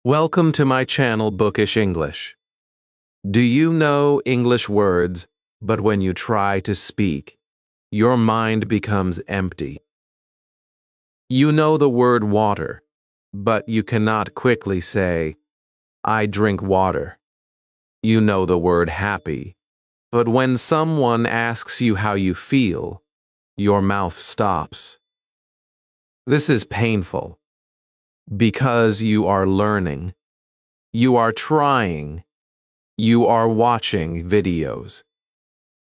Welcome to my channel Bookish English. Do you know English words, but when you try to speak, your mind becomes empty? You know the word water, but you cannot quickly say, I drink water. You know the word happy, but when someone asks you how you feel, your mouth stops. This is painful because you are learning. You are trying. You are watching videos.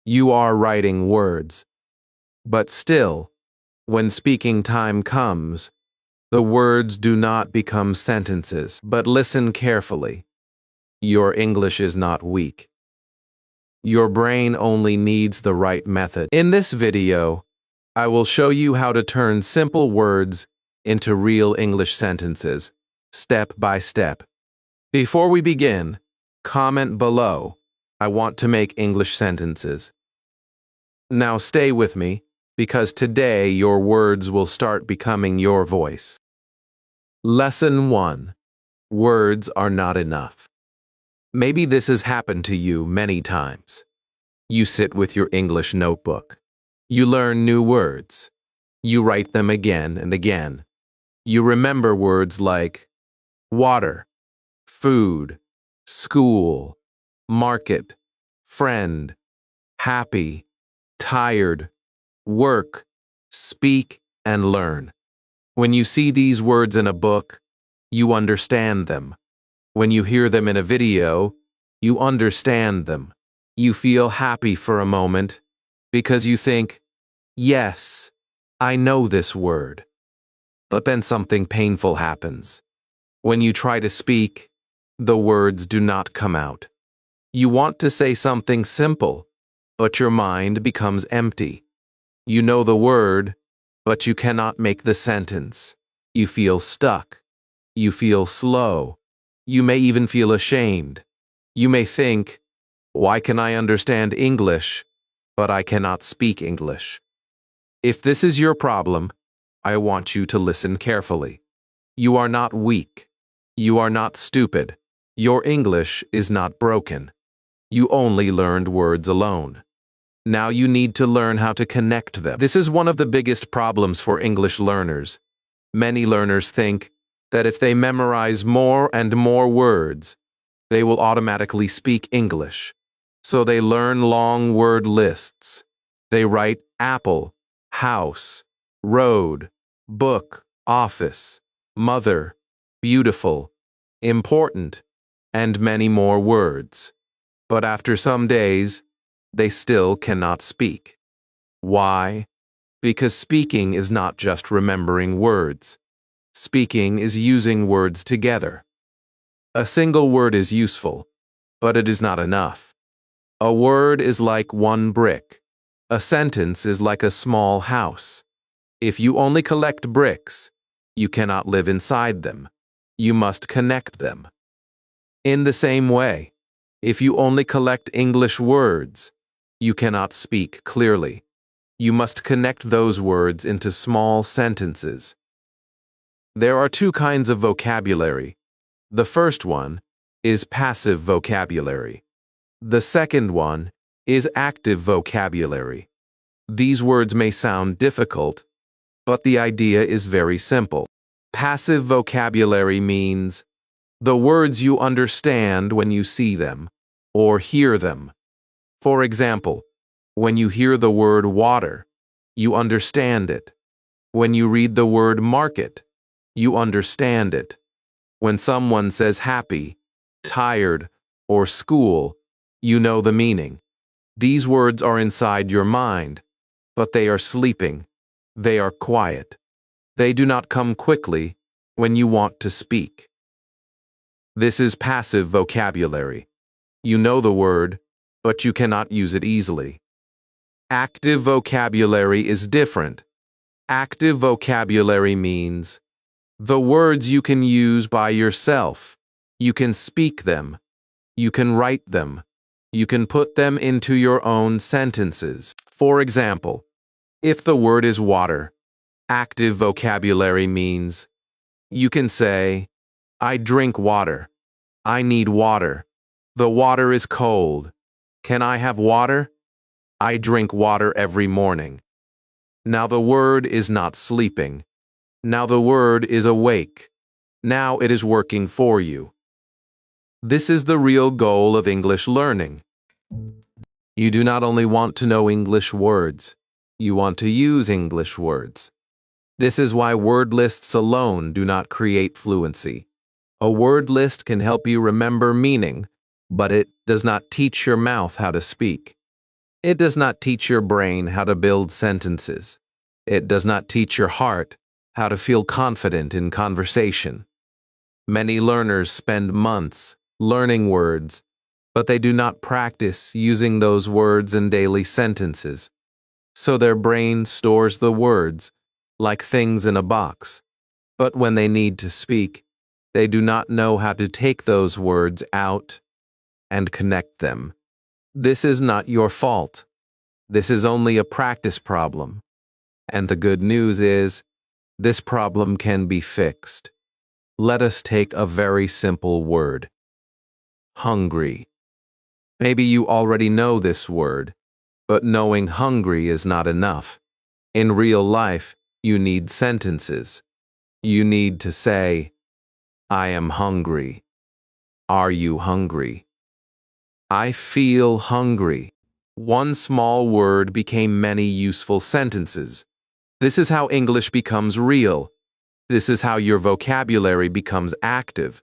You are writing words. But still, when speaking time comes, the words do not become sentences. But listen carefully. Your English is not weak. Your brain only needs the right method. In this video, I will show you how to turn simple words into real English sentences, step by step. Before we begin, comment below, I want to make English sentences. Now stay with me, because today your words will start becoming your voice. Lesson 1. Words are not enough. Maybe this has happened to you many times. You sit with your English notebook. You learn new words. You write them again and again. You remember words like water, food, school, market, friend, happy, tired, work, speak, and learn. When you see these words in a book, you understand them. When you hear them in a video, you understand them. You feel happy for a moment because you think, yes, I know this word. But then something painful happens. When you try to speak, the words do not come out. You want to say something simple, but your mind becomes empty. You know the word, but you cannot make the sentence. You feel stuck. You feel slow. You may even feel ashamed. You may think, why can I understand English, but I cannot speak English? If this is your problem, I want you to listen carefully. You are not weak. You are not stupid. Your English is not broken. You only learned words alone. Now you need to learn how to connect them. This is one of the biggest problems for English learners. Many learners think that if they memorize more and more words, they will automatically speak English. So they learn long word lists. They write apple, house, road, book, office, mother, beautiful, important, and many more words. But after some days, they still cannot speak. Why? Because speaking is not just remembering words. Speaking is using words together. A single word is useful, but it is not enough. A word is like one brick. A sentence is like a small house. If you only collect bricks, you cannot live inside them. You must connect them. In the same way, if you only collect English words, you cannot speak clearly. You must connect those words into small sentences. There are two kinds of vocabulary. The first one is passive vocabulary. The second one is active vocabulary. These words may sound difficult, but the idea is very simple. Passive vocabulary means the words you understand when you see them or hear them. For example, when you hear the word water, you understand it. When you read the word market, you understand it. When someone says happy, tired, or school, you know the meaning. These words are inside your mind, but they are sleeping. They are quiet. They do not come quickly when you want to speak. This is passive vocabulary. You know the word, but you cannot use it easily. Active vocabulary is different. Active vocabulary means the words you can use by yourself. You can speak them. You can write them. You can put them into your own sentences. For example, if the word is water, active vocabulary means you can say, I drink water. I need water. The water is cold. Can I have water? I drink water every morning. Now the word is not sleeping. Now the word is awake. Now it is working for you. This is the real goal of English learning. You do not only want to know English words, you want to use English words. This is why word lists alone do not create fluency. A word list can help you remember meaning, but it does not teach your mouth how to speak. It does not teach your brain how to build sentences. It does not teach your heart how to feel confident in conversation. Many learners spend months learning words, but they do not practice using those words in daily sentences. So their brain stores the words like things in a box. But when they need to speak, they do not know how to take those words out and connect them. This is not your fault. This is only a practice problem. And the good news is, this problem can be fixed. Let us take a very simple word. Hungry. Maybe you already know this word, but knowing hungry is not enough. In real life, you need sentences. You need to say, I am hungry. Are you hungry? I feel hungry. One small word became many useful sentences. This is how English becomes real. This is how your vocabulary becomes active.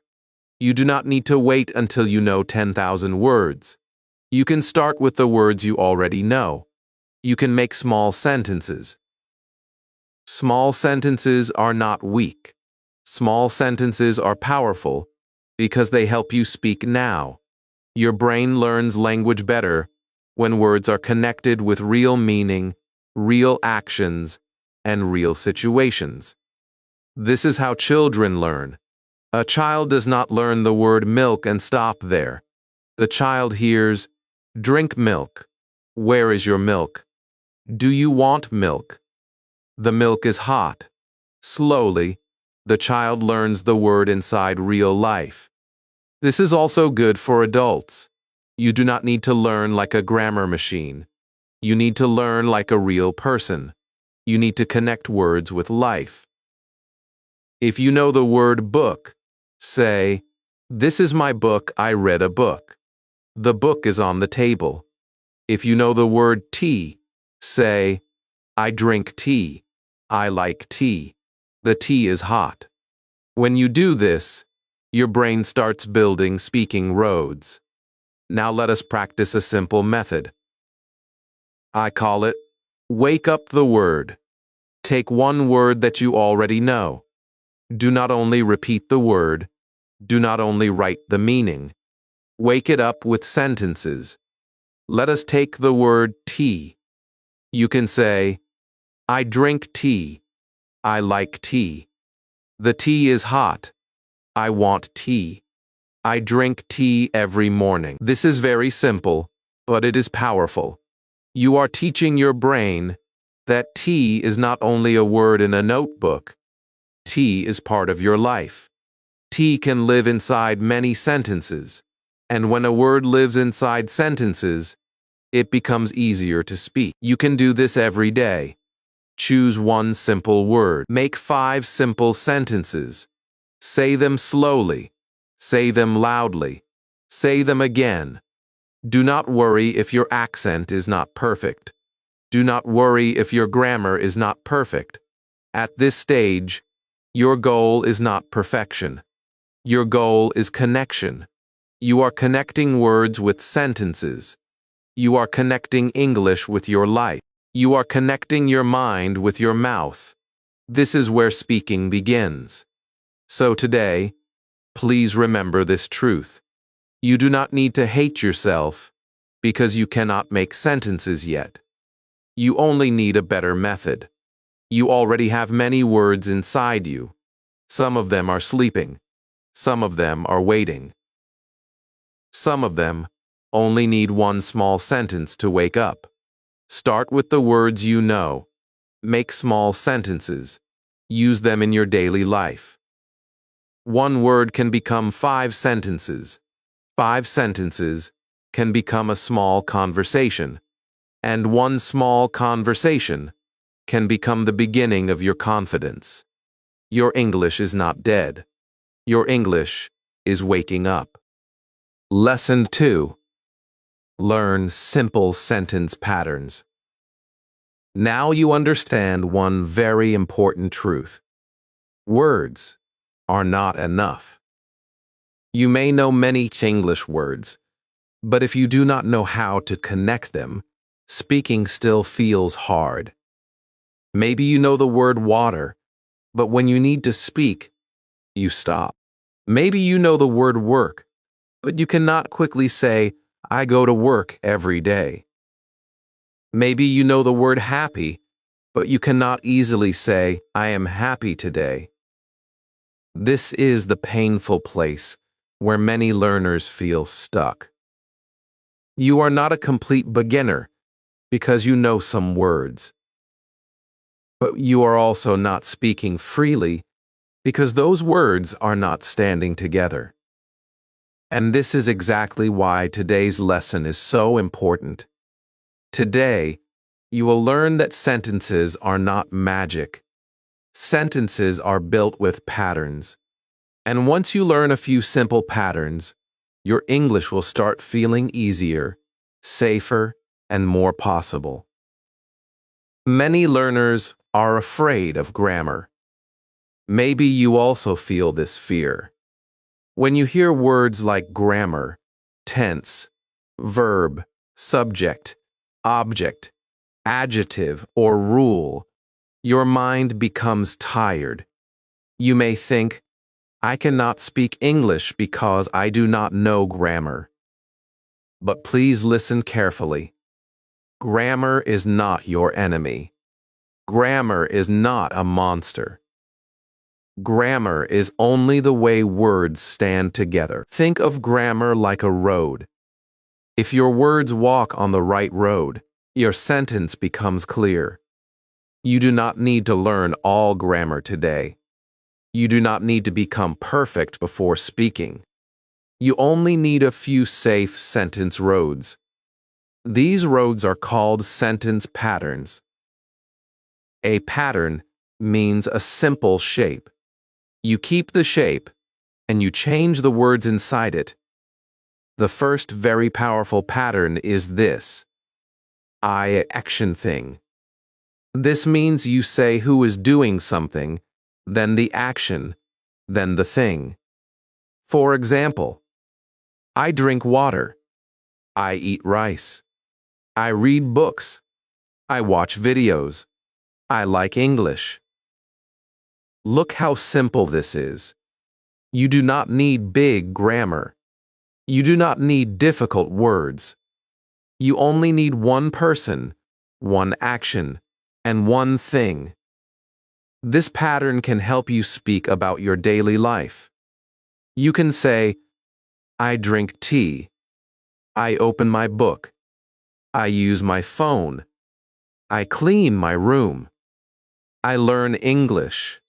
You do not need to wait until you know 10,000 words. You can start with the words you already know. You can make small sentences. Small sentences are not weak. Small sentences are powerful because they help you speak now. Your brain learns language better when words are connected with real meaning, real actions, and real situations. This is how children learn. A child does not learn the word milk and stop there. The child hears, drink milk. Where is your milk? Do you want milk? The milk is hot. Slowly, the child learns the word inside real life. This is also good for adults. You do not need to learn like a grammar machine. You need to learn like a real person. You need to connect words with life. If you know the word book, say, this is my book, I read a book. The book is on the table. If you know the word tea, say, I drink tea. I like tea. The tea is hot. When you do this, your brain starts building speaking roads. Now let us practice a simple method. I call it, wake up the word. Take one word that you already know. Do not only repeat the word, do not only write the meaning. Wake it up with sentences. Let us take the word tea. You can say, I drink tea. I like tea. The tea is hot. I want tea. I drink tea every morning. This is very simple, but it is powerful. You are teaching your brain that tea is not only a word in a notebook. Tea is part of your life. Tea can live inside many sentences, and when a word lives inside sentences, it becomes easier to speak. You can do this every day. Choose one simple word. Make 5 simple sentences. Say them slowly. Say them loudly. Say them again. Do not worry if your accent is not perfect. Do not worry if your grammar is not perfect. At this stage, your goal is not perfection. Your goal is connection. You are connecting words with sentences. You are connecting English with your life. You are connecting your mind with your mouth. This is where speaking begins. So today, please remember this truth. You do not need to hate yourself because you cannot make sentences yet. You only need a better method. You already have many words inside you. Some of them are sleeping. Some of them are waiting. Some of them only need one small sentence to wake up. Start with the words you know. Make small sentences. Use them in your daily life. One word can become 5 sentences. 5 sentences can become a small conversation. And one small conversation can become the beginning of your confidence. Your English is not dead. Your English is waking up. Lesson 2. Learn simple sentence patterns. Now you understand one very important truth. Words are not enough. You may know many English words, but if you do not know how to connect them, speaking still feels hard. Maybe you know the word water, but when you need to speak, you stop. Maybe you know the word work, but you cannot quickly say, I go to work every day. Maybe you know the word happy, but you cannot easily say, I am happy today. This is the painful place where many learners feel stuck. You are not a complete beginner because you know some words. But you are also not speaking freely because those words are not standing together. And this is exactly why today's lesson is so important. Today, you will learn that sentences are not magic. Sentences are built with patterns. And once you learn a few simple patterns, your English will start feeling easier, safer, and more possible. Many learners are afraid of grammar. Maybe you also feel this fear. When you hear words like grammar, tense, verb, subject, object, adjective, or rule, your mind becomes tired. You may think, I cannot speak English because I do not know grammar. But please listen carefully. Grammar is not your enemy. Grammar is not a monster. Grammar is only the way words stand together. Think of grammar like a road. If your words walk on the right road, your sentence becomes clear. You do not need to learn all grammar today. You do not need to become perfect before speaking. You only need a few safe sentence roads. These roads are called sentence patterns. A pattern means a simple shape. You keep the shape, and you change the words inside it. The first very powerful pattern is this: I action thing. This means you say who is doing something, then the action, then the thing. For example, I drink water. I eat rice. I read books. I watch videos. I like English. Look how simple this is. You do not need big grammar. You do not need difficult words. You only need one person, one action, and one thing. This pattern can help you speak about your daily life. You can say, I drink tea. I open my book. I use my phone. I clean my room. I learn English.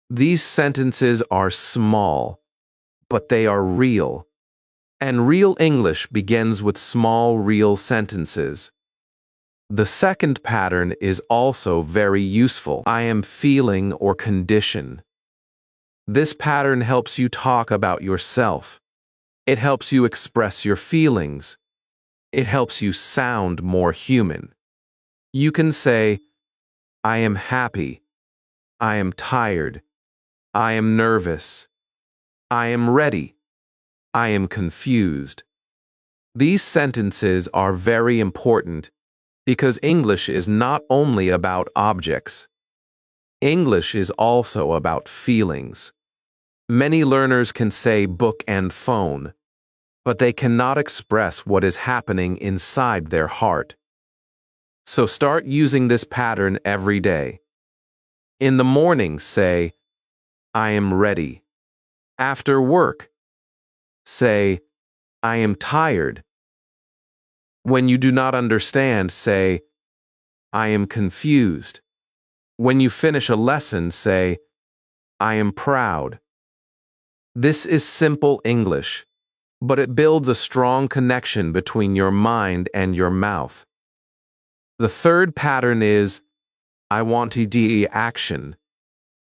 These sentences are small, but they are real. And real English begins with small, real sentences. The second pattern is also very useful. I am feeling or condition. This pattern helps you talk about yourself. It helps you express your feelings. It helps you sound more human. You can say, I am happy. I am tired. I am nervous. I am ready. I am confused. These sentences are very important because English is not only about objects. English is also about feelings. Many learners can say book and phone, but they cannot express what is happening inside their heart. So start using this pattern every day. In the morning, say, I am ready. After work, say, I am tired. When you do not understand, say, I am confused. When you finish a lesson, say, I am proud. This is simple English, but it builds a strong connection between your mind and your mouth. The third pattern is I want to do action.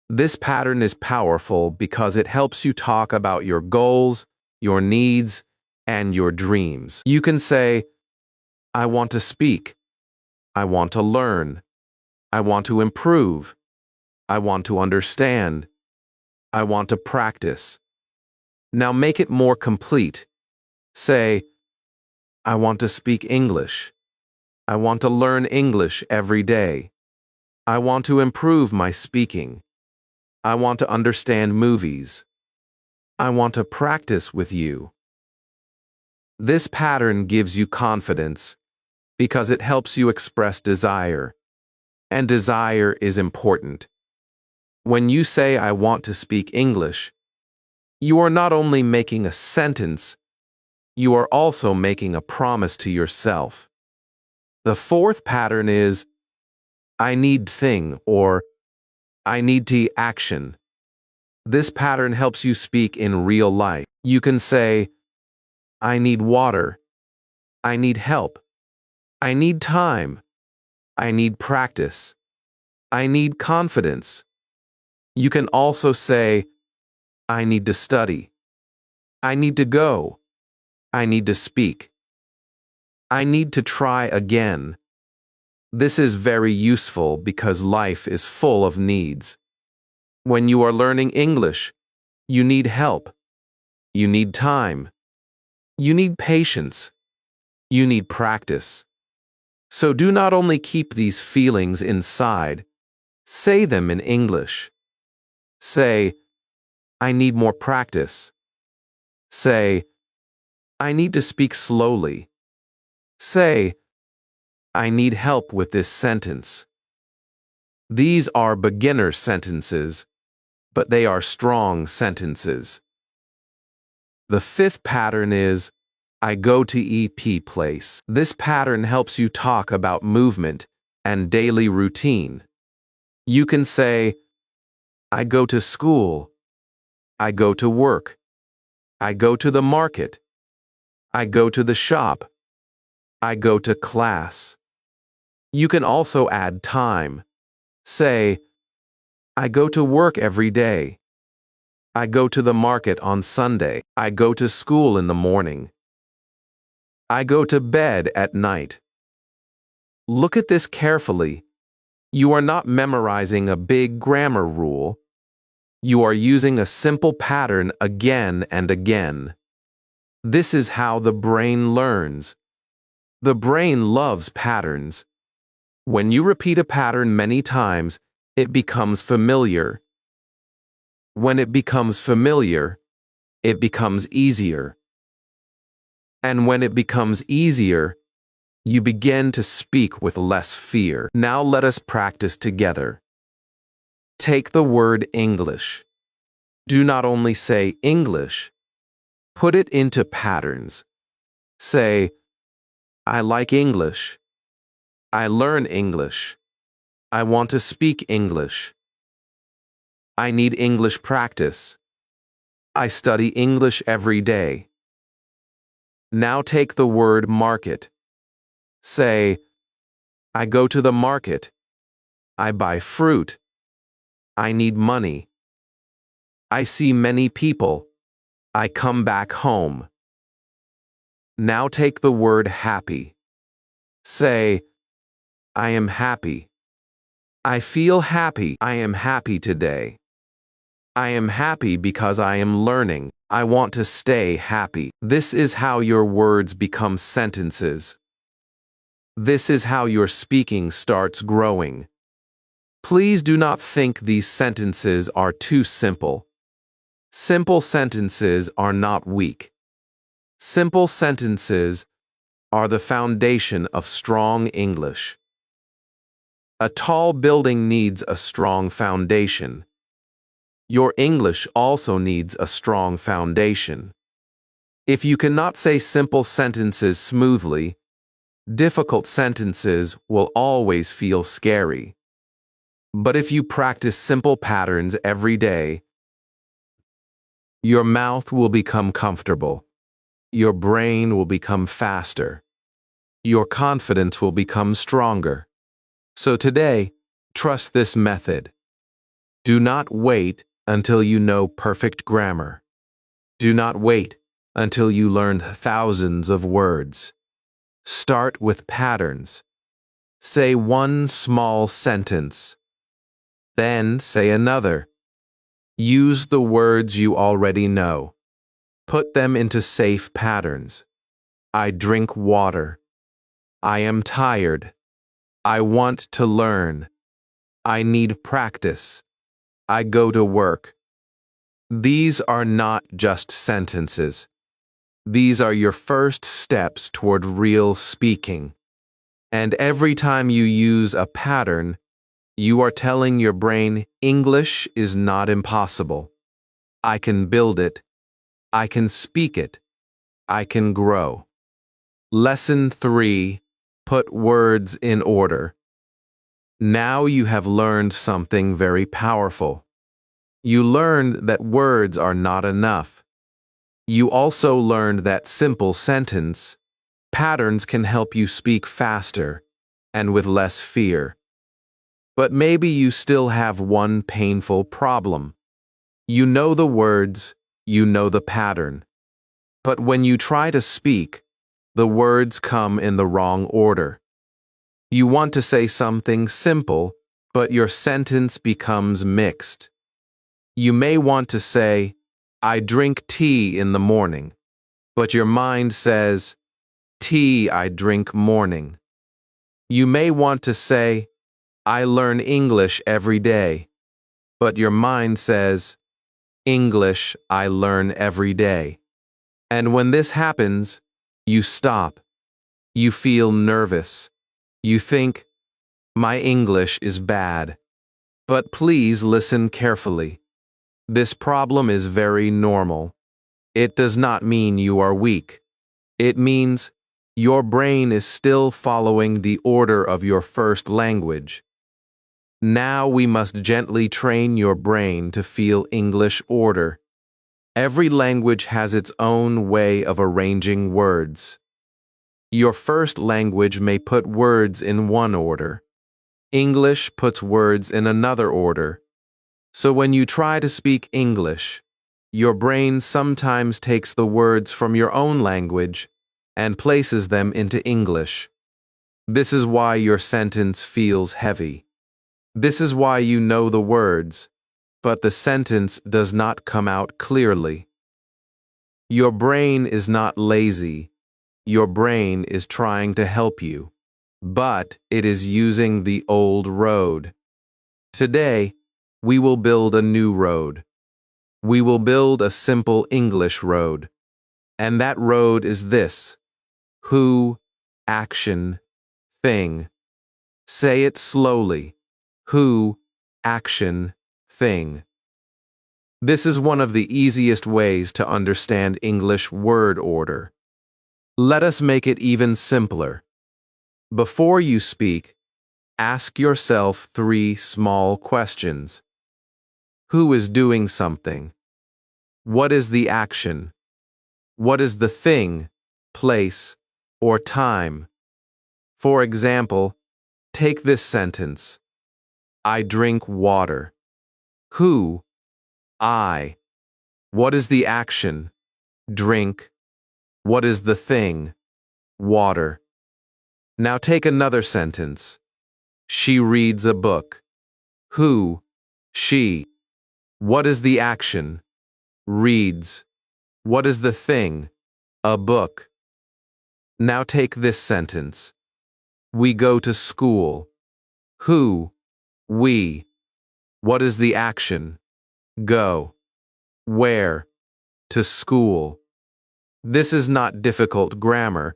This pattern is powerful because it helps you talk about your goals, your needs, and your dreams. You can say, I want to speak. I want to learn. I want to improve. I want to understand. I want to practice. Now make it more complete. Say, I want to speak English. I want to learn English every day. I want to improve my speaking. I want to understand movies. I want to practice with you. This pattern gives you confidence because it helps you express desire, and desire is important. When you say, I want to speak English, you are not only making a sentence, you are also making a promise to yourself. The fourth pattern is, I need thing or I need to action. This pattern helps you speak in real life. You can say, I need water. I need help. I need time. I need practice. I need confidence. You can also say, I need to study. I need to go. I need to speak. I need to try again. This is very useful because life is full of needs. When you are learning English, you need help. You need time. You need patience. You need practice. So do not only keep these feelings inside, say them in English. Say, I need more practice. Say, I need to speak slowly. Say, I need help with this sentence. These are beginner sentences, but they are strong sentences. The fifth pattern is, I go to EP place. This pattern helps you talk about movement and daily routine. You can say, I go to school. I go to work. I go to the market. I go to the shop. I go to class. You can also add time. Say, I go to work every day. I go to the market on Sunday. I go to school in the morning. I go to bed at night. Look at this carefully. You are not memorizing a big grammar rule. You are using a simple pattern again and again. This is how the brain learns. The brain loves patterns. When you repeat a pattern many times, it becomes familiar. When it becomes familiar, it becomes easier. And when it becomes easier, you begin to speak with less fear. Now let us practice together. Take the word English. Do not only say English, put it into patterns. Say, I like English. I learn English. I want to speak English. I need English practice. I study English every day. Now take the word market. Say, I go to the market. I buy fruit. I need money. I see many people. I come back home. Now take the word happy. Say, I am happy. I feel happy. I am happy today. I am happy because I am learning. I want to stay happy. This is how your words become sentences. This is how your speaking starts growing. Please do not think these sentences are too simple. Simple sentences are not weak. Simple sentences are the foundation of strong English. A tall building needs a strong foundation. Your English also needs a strong foundation. If you cannot say simple sentences smoothly, difficult sentences will always feel scary. But if you practice simple patterns every day, Your mouth will become comfortable. Your brain will become faster. Your confidence will become stronger. So today, trust this method. Do not wait until you know perfect grammar. Do not wait until you learn thousands of words. Start with patterns. Say one small sentence. Then say another. Use the words you already know. Put them into safe patterns. I drink water. I am tired. I want to learn. I need practice. I go to work. These are not just sentences. These are your first steps toward real speaking. And every time you use a pattern, you are telling your brain English is not impossible. I can build it. I can speak it. I can grow. Lesson 3. Put words in order. Now you have learned something very powerful. You learned that words are not enough. You also learned that simple sentence patterns can help you speak faster and with less fear. But maybe you still have one painful problem. You know the words, you know the pattern. But when you try to speak, the words come in the wrong order. You want to say something simple, but your sentence becomes mixed. You may want to say, I drink tea in the morning, but your mind says, tea I drink morning. You may want to say, I learn English every day, but your mind says, English I learn every day. And when this happens, you stop. You feel nervous. You think, my English is bad. But please listen carefully. This problem is very normal. It does not mean you are weak. It means your brain is still following the order of your first language. Now we must gently train your brain to feel English order. Every language has its own way of arranging words. Your first language may put words in one order. English puts words in another order. So when you try to speak English, your brain sometimes takes the words from your own language and places them into English. This is why your sentence feels heavy. This is why you know the words, but the sentence does not come out clearly. Your brain is not lazy. Your brain is trying to help you, but it is using the old road. Today, we will build a new road. We will build a simple English road. And that road is this: who, action, thing. Say it slowly. Who, action, thing. This is one of the easiest ways to understand English word order. Let us make it even simpler. Before you speak, ask yourself 3 small questions. Who is doing something? What is the action? What is the thing, place, or time? For example, take this sentence. I drink water. Who? I. What is the action? Drink. What is the thing? Water. Now take another sentence. She reads a book. Who? She. What is the action? Reads. What is the thing? A book. Now take this sentence. We go to school. Who? We. What is the action? Go. Where? To school. This is not difficult grammar.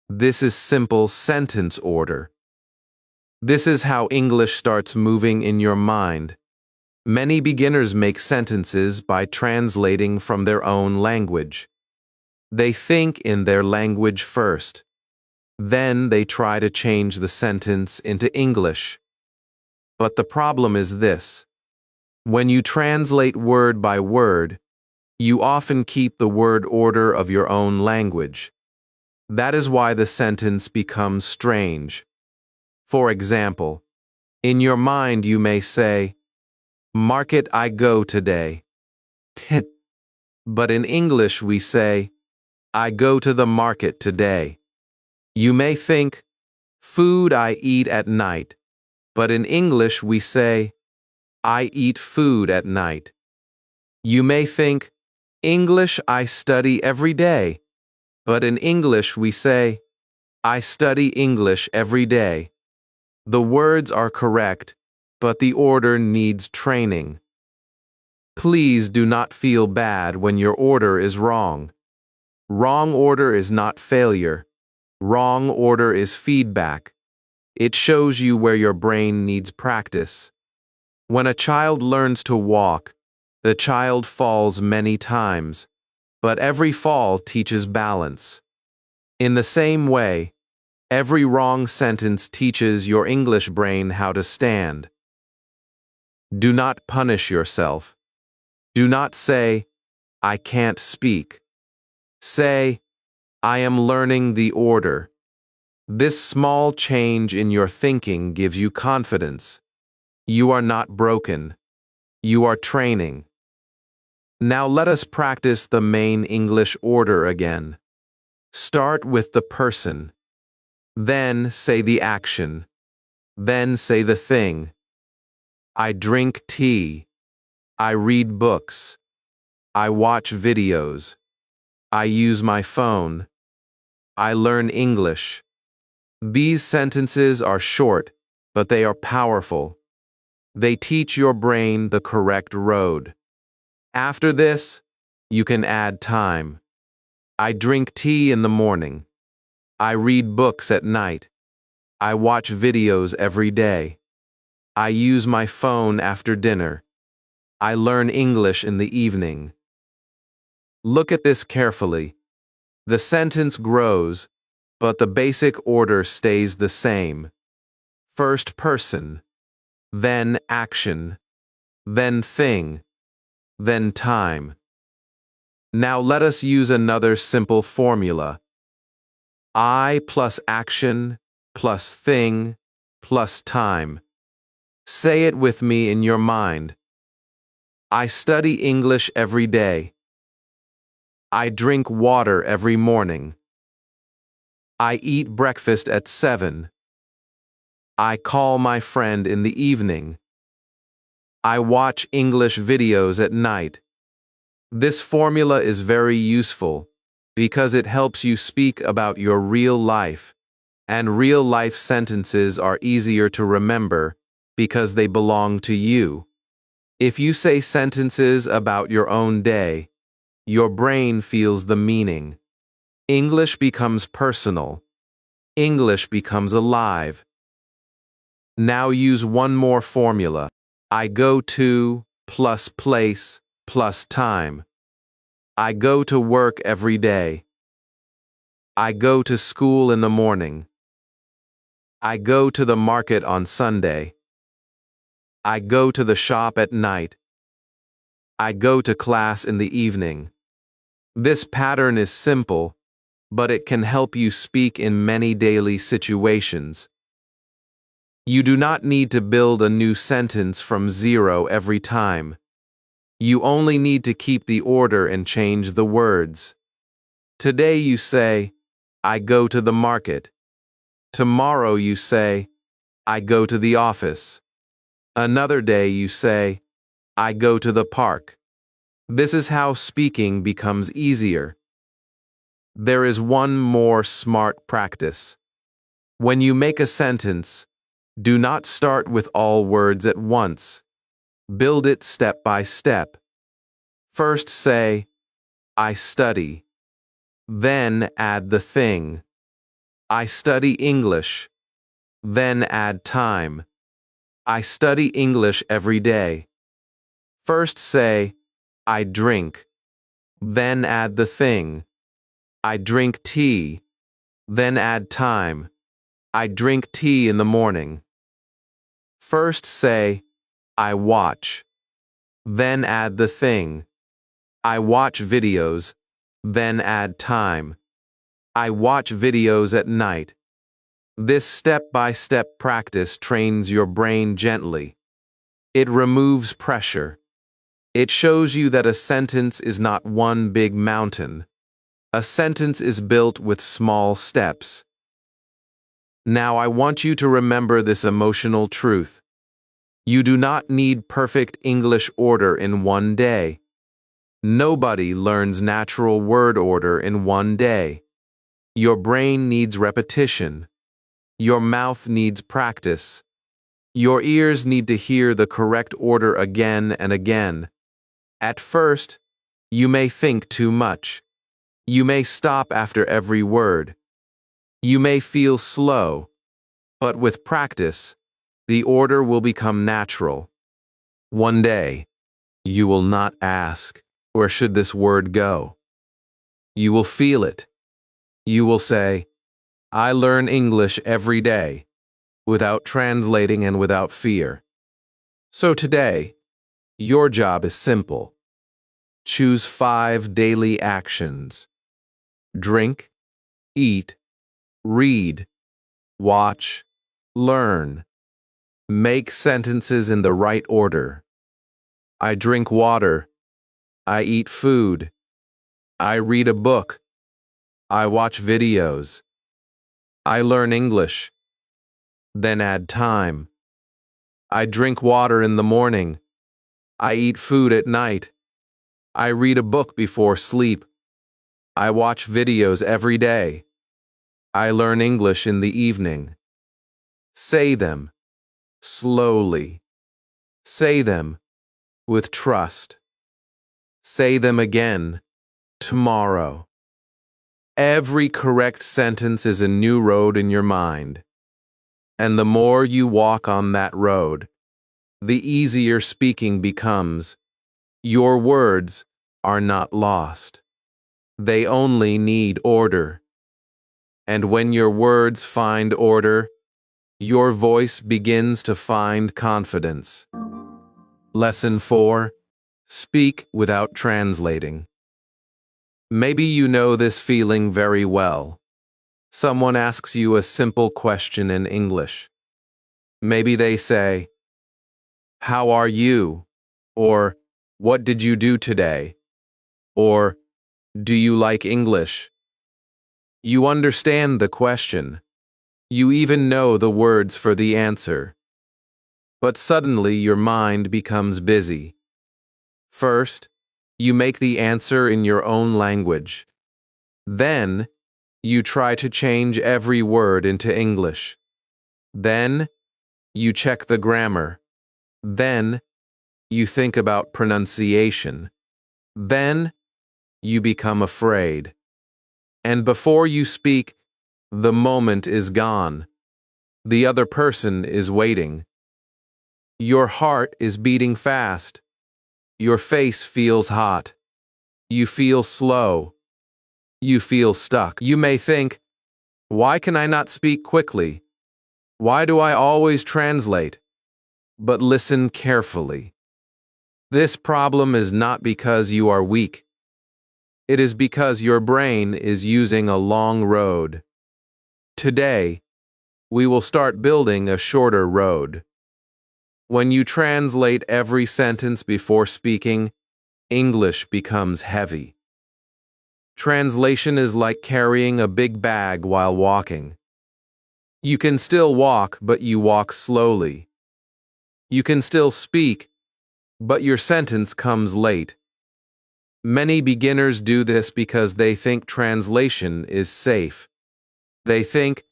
This is simple sentence order. This is how English starts moving in your mind. Many beginners make sentences by translating from their own language. They think in their language first. Then they try to change the sentence into English. But the problem is this. When you translate word by word, You often keep the word order of your own language. That is why the sentence becomes strange. For example, in your mind you may say, "Market I go today." But in English we say, "I go to the market today." You may think, "Food I eat at night," but in English we say, "I eat food at night." You may think, "English I study every day," but in English we say, "I study English every day." The words are correct, but the order needs training. Please do not feel bad when your order is wrong. Wrong order is not failure. Wrong order is feedback. It shows you where your brain needs practice. When a child learns to walk, the child falls many times, but every fall teaches balance. In the same way, every wrong sentence teaches your English brain how to stand. Do not punish yourself. Do not say, "I can't speak." Say, "I am learning the order." This small change in your thinking gives you confidence. You are not broken. You are training. Now let us practice the main English order again. Start with the person. Then say the action. Then say the thing. I drink tea. I read books. I watch videos. I use my phone. I learn English. These sentences are short, but they are powerful. They teach your brain the correct road. After this, you can add time. I drink tea in the morning. I read books at night. I watch videos every day. I use my phone after dinner. I learn English in the evening. Look at this carefully. The sentence grows, but the basic order stays the same. First person, then action, then thing, then time. Now let us use another simple formula. I plus action plus thing plus time. Say it with me in your mind. I study English every day. I drink water every morning. I eat breakfast at 7. I call my friend in the evening. I watch English videos at night. This formula is very useful because it helps you speak about your real life, and real life sentences are easier to remember because they belong to you. If you say sentences about your own day, your brain feels the meaning. English becomes personal. English becomes alive. Now use one more formula. I go to plus place plus time. I go to work every day. I go to school in the morning. I go to the market on Sunday. I go to the shop at night. I go to class in the evening. This pattern is simple, but it can help you speak in many daily situations. You do not need to build a new sentence from zero every time. You only need to keep the order and change the words. Today you say, I go to the market. Tomorrow you say, I go to the office. Another day you say, I go to the park. This is how speaking becomes easier. There is one more smart practice. When you make a sentence, do not start with all words at once. Build it step by step. First say, I study. Then add the thing. I study English. Then add time. I study English every day. First say, I drink. Then add the thing. I drink tea. Then add time. I drink tea in the morning. First say, I watch. Then add the thing. I watch videos, then add time. I watch videos at night. This step-by-step practice trains your brain gently. It removes pressure. It shows you that a sentence is not one big mountain. A sentence is built with small steps. Now I want you to remember this emotional truth. You do not need perfect English order in one day. Nobody learns natural word order in one day. Your brain needs repetition. Your mouth needs practice. Your ears need to hear the correct order again and again. At first, you may think too much. You may stop after every word. You may feel slow, but with practice, the order will become natural. One day, you will not ask, "Where should this word go?" You will feel it. You will say, "I learn English every day, without translating and without fear." So today, your job is simple. Choose 5 daily actions. Drink, eat, read, watch, learn. Make sentences in the right order. I drink water. I eat food. I read a book. I watch videos. I learn English. Then add time. I drink water in the morning. I eat food at night. I read a book before sleep. I watch videos every day. I learn English in the evening. Say them slowly. Say them with trust. Say them again tomorrow. Every correct sentence is a new road in your mind. And the more you walk on that road, the easier speaking becomes. Your words are not lost. They only need order. And when your words find order, your voice begins to find confidence. Lesson 4. Speak without translating. Maybe you know this feeling very well. Someone asks you a simple question in English. Maybe they say, "How are you?" Or, "What did you do today?" Or, "Do you like English?" You understand the question. You even know the words for the answer. But suddenly your mind becomes busy. First, you make the answer in your own language. Then, you try to change every word into English. Then, you check the grammar. Then, you think about pronunciation. Then, you become afraid. And before you speak, the moment is gone. The other person is waiting. Your heart is beating fast. Your face feels hot. You feel slow. You feel stuck. You may think, "Why can I not speak quickly? Why do I always translate?" But listen carefully. This problem is not because you are weak. It is because your brain is using a long road. Today, we will start building a shorter road. When you translate every sentence before speaking, English becomes heavy. Translation is like carrying a big bag while walking. You can still walk, but you walk slowly. You can still speak, but your sentence comes late. Many beginners do this because they think translation is safe. They think,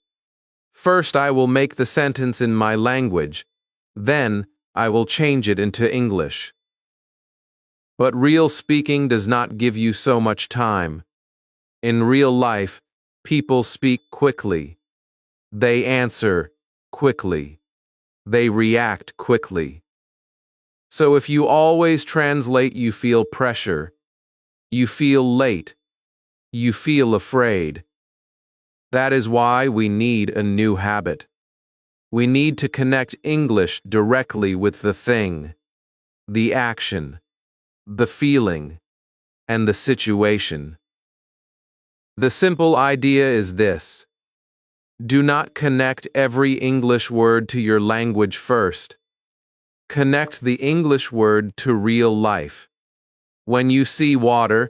"First I will make the sentence in my language, then I will change it into English." But real speaking does not give you so much time. In real life, people speak quickly. They answer quickly. They react quickly. So if you always translate, you feel pressure. You feel late. You feel afraid. That is why we need a new habit. We need to connect English directly with the thing, the action, the feeling, and the situation. The simple idea is this: do not connect every English word to your language first. Connect the English word to real life. When you see water,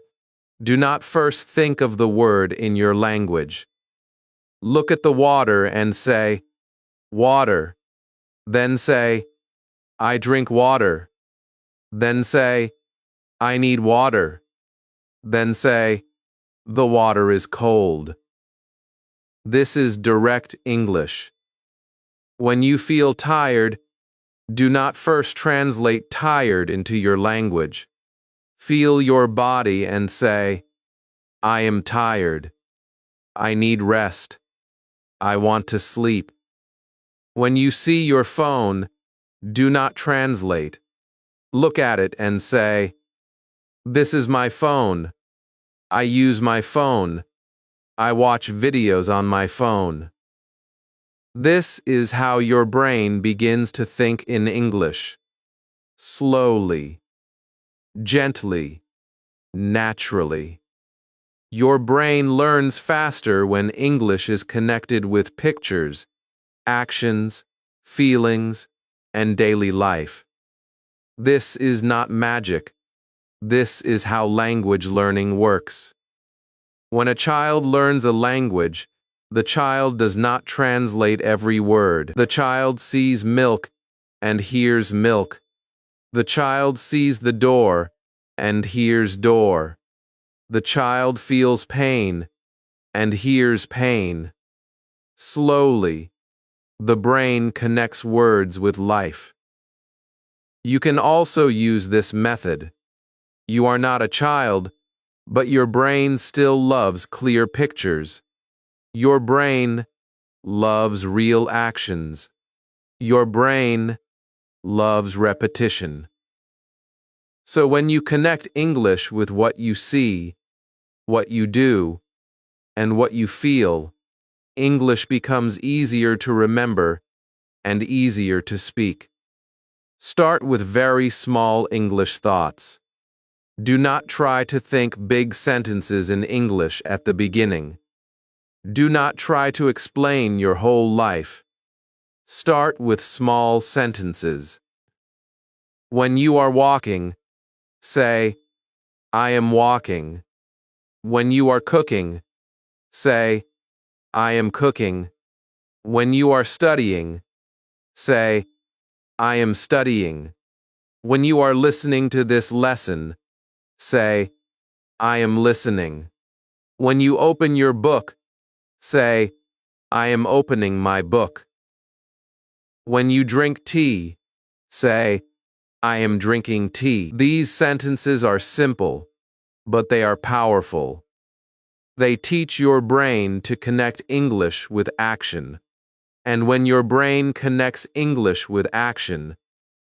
do not first think of the word in your language. Look at the water and say, water. Then say, I drink water. Then say, I need water. Then say, the water is cold. This is direct English. When you feel tired, do not first translate tired into your language. Feel your body and say, I am tired. I need rest. I want to sleep. When you see your phone, do not translate. Look at it and say, this is my phone. I use my phone. I watch videos on my phone. This is how your brain begins to think in English. Slowly, gently, naturally. Your brain learns faster when English is connected with pictures, actions, feelings, and daily life. This is not magic. This is how language learning works. When a child learns a language, the child does not translate every word. The child sees milk and hears milk. The child sees the door and hears door. The child feels pain and hears pain. Slowly, the brain connects words with life. You can also use this method. You are not a child, but your brain still loves clear pictures. Your brain loves real actions. Your brain loves repetition. So when you connect English with what you see, what you do, and what you feel, English becomes easier to remember and easier to speak. Start with very small English thoughts. Do not try to think big sentences in English at the beginning. Do not try to explain your whole life. Start with small sentences. When you are walking, say, I am walking. When you are cooking, say, I am cooking. When you are studying, say, I am studying. When you are listening to this lesson, say, I am listening. When you open your book, say, I am opening my book. When you drink tea, say, I am drinking tea. These sentences are simple, but they are powerful. They teach your brain to connect English with action. And when your brain connects English with action,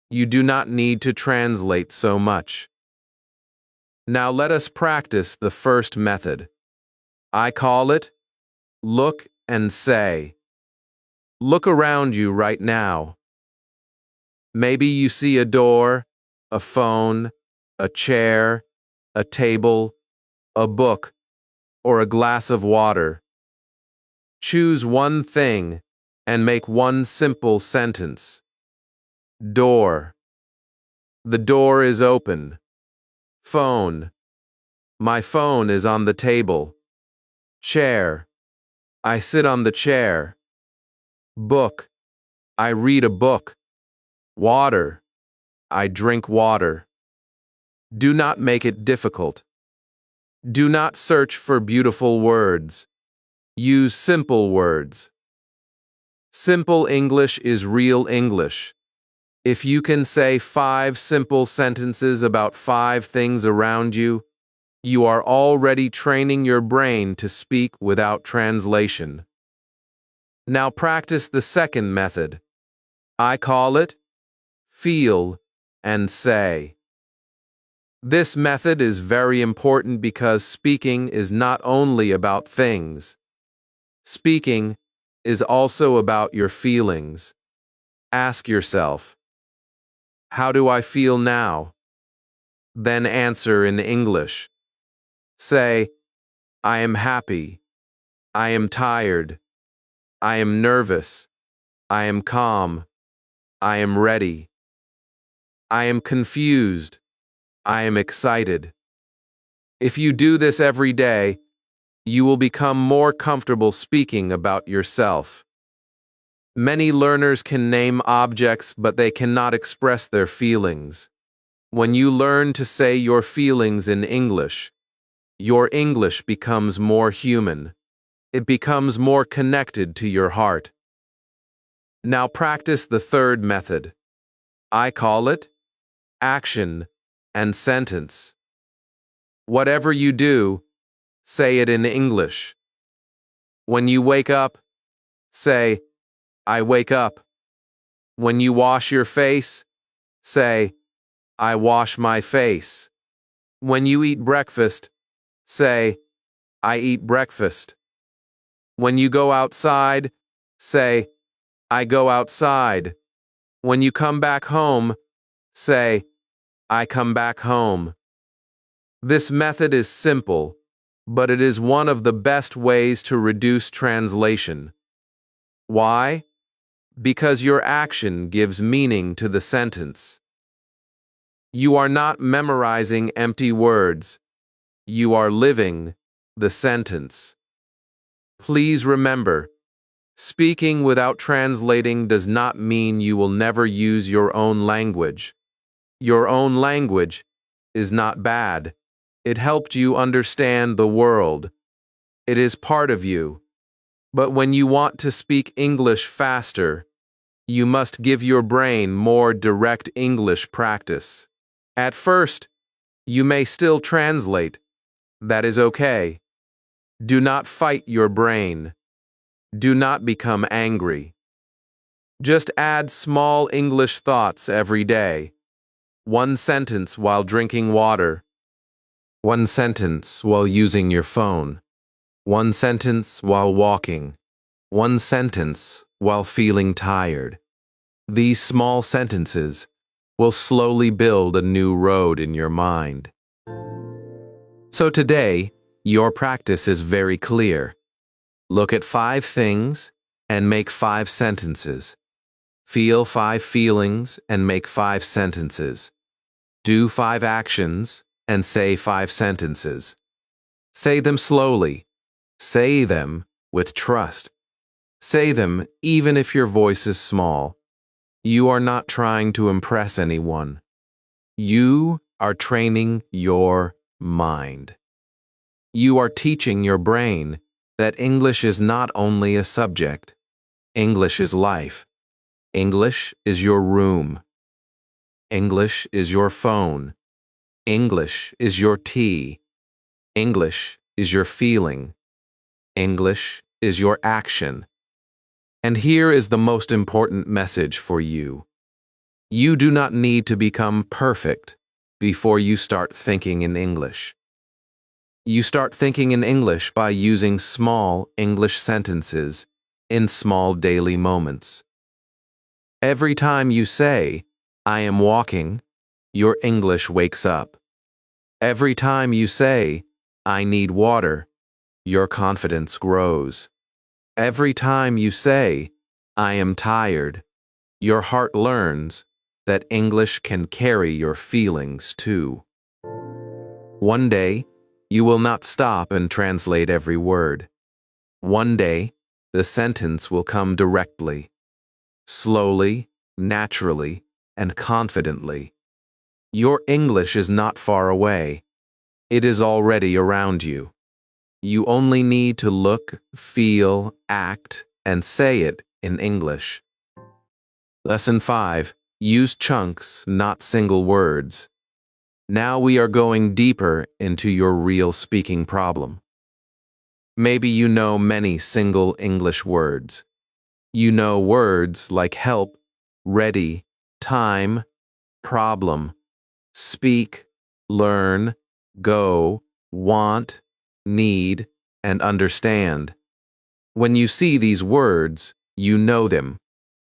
you do not need to translate so much. Now let us practice the first method. I call it look and say. Look around you right now. Maybe you see a door, a phone, a chair, a table, a book, or a glass of water. Choose one thing and make one simple sentence. Door. The door is open. Phone. My phone is on the table. Chair. I sit on the chair. Book. I read a book. Water. I drink water. Do not make it difficult. Do not search for beautiful words. Use simple words. Simple English is real English. If you can say 5 simple sentences about 5 things around you, you are already training your brain to speak without translation. Now practice the second method. I call it feel and say. This method is very important because speaking is not only about things. Speaking is also about your feelings. Ask yourself, how do I feel now? Then answer in English. Say, I am happy. I am tired. I am nervous. I am calm. I am ready. I am confused. I am excited. If you do this every day, you will become more comfortable speaking about yourself. Many learners can name objects, but they cannot express their feelings. When you learn to say your feelings in English, your English becomes more human. It becomes more connected to your heart. Now practice the third method. I call it action and sentence. Whatever you do, say it in English. When you wake up, say, I wake up. When you wash your face, say, I wash my face. When you eat breakfast, say, I eat breakfast. When you go outside, say, I go outside. When you come back home, say, I come back home. This method is simple, but it is one of the best ways to reduce translation. Why? Because your action gives meaning to the sentence. You are not memorizing empty words. You are living the sentence. Please remember, speaking without translating does not mean you will never use your own language. Your own language is not bad. It helped you understand the world. It is part of you. But when you want to speak English faster, you must give your brain more direct English practice. At first, you may still translate. That is okay. Do not fight your brain. Do not become angry. Just add small English thoughts every day. One sentence while drinking water. One sentence while using your phone. One sentence while walking. One sentence while feeling tired. These small sentences will slowly build a new road in your mind. So today, your practice is very clear. Look at 5 things and make 5 sentences. Feel 5 feelings and make 5 sentences. Do 5 actions and say 5 sentences. Say them slowly. Say them with trust. Say them even if your voice is small. You are not trying to impress anyone. You are training your mind. You are teaching your brain that English is not only a subject. English is life. English is your room. English is your phone. English is your tea. English is your feeling. English is your action. And here is the most important message for you. You do not need to become perfect before you start thinking in English. You start thinking in English by using small English sentences in small daily moments. Every time you say, I am walking, your English wakes up. Every time you say, I need water, your confidence grows. Every time you say, I am tired, your heart learns that English can carry your feelings too. One day, you will not stop and translate every word. One day, the sentence will come directly, slowly, naturally, and confidently. Your English is not far away. It is already around you. You only need to look, feel, act, and say it in English. Lesson 5. Use chunks, not single words. Now we are going deeper into your real speaking problem. Maybe you know many single English words. You know words like help, ready, time, problem, speak, learn, go, want, need, and understand. When you see these words, you know them.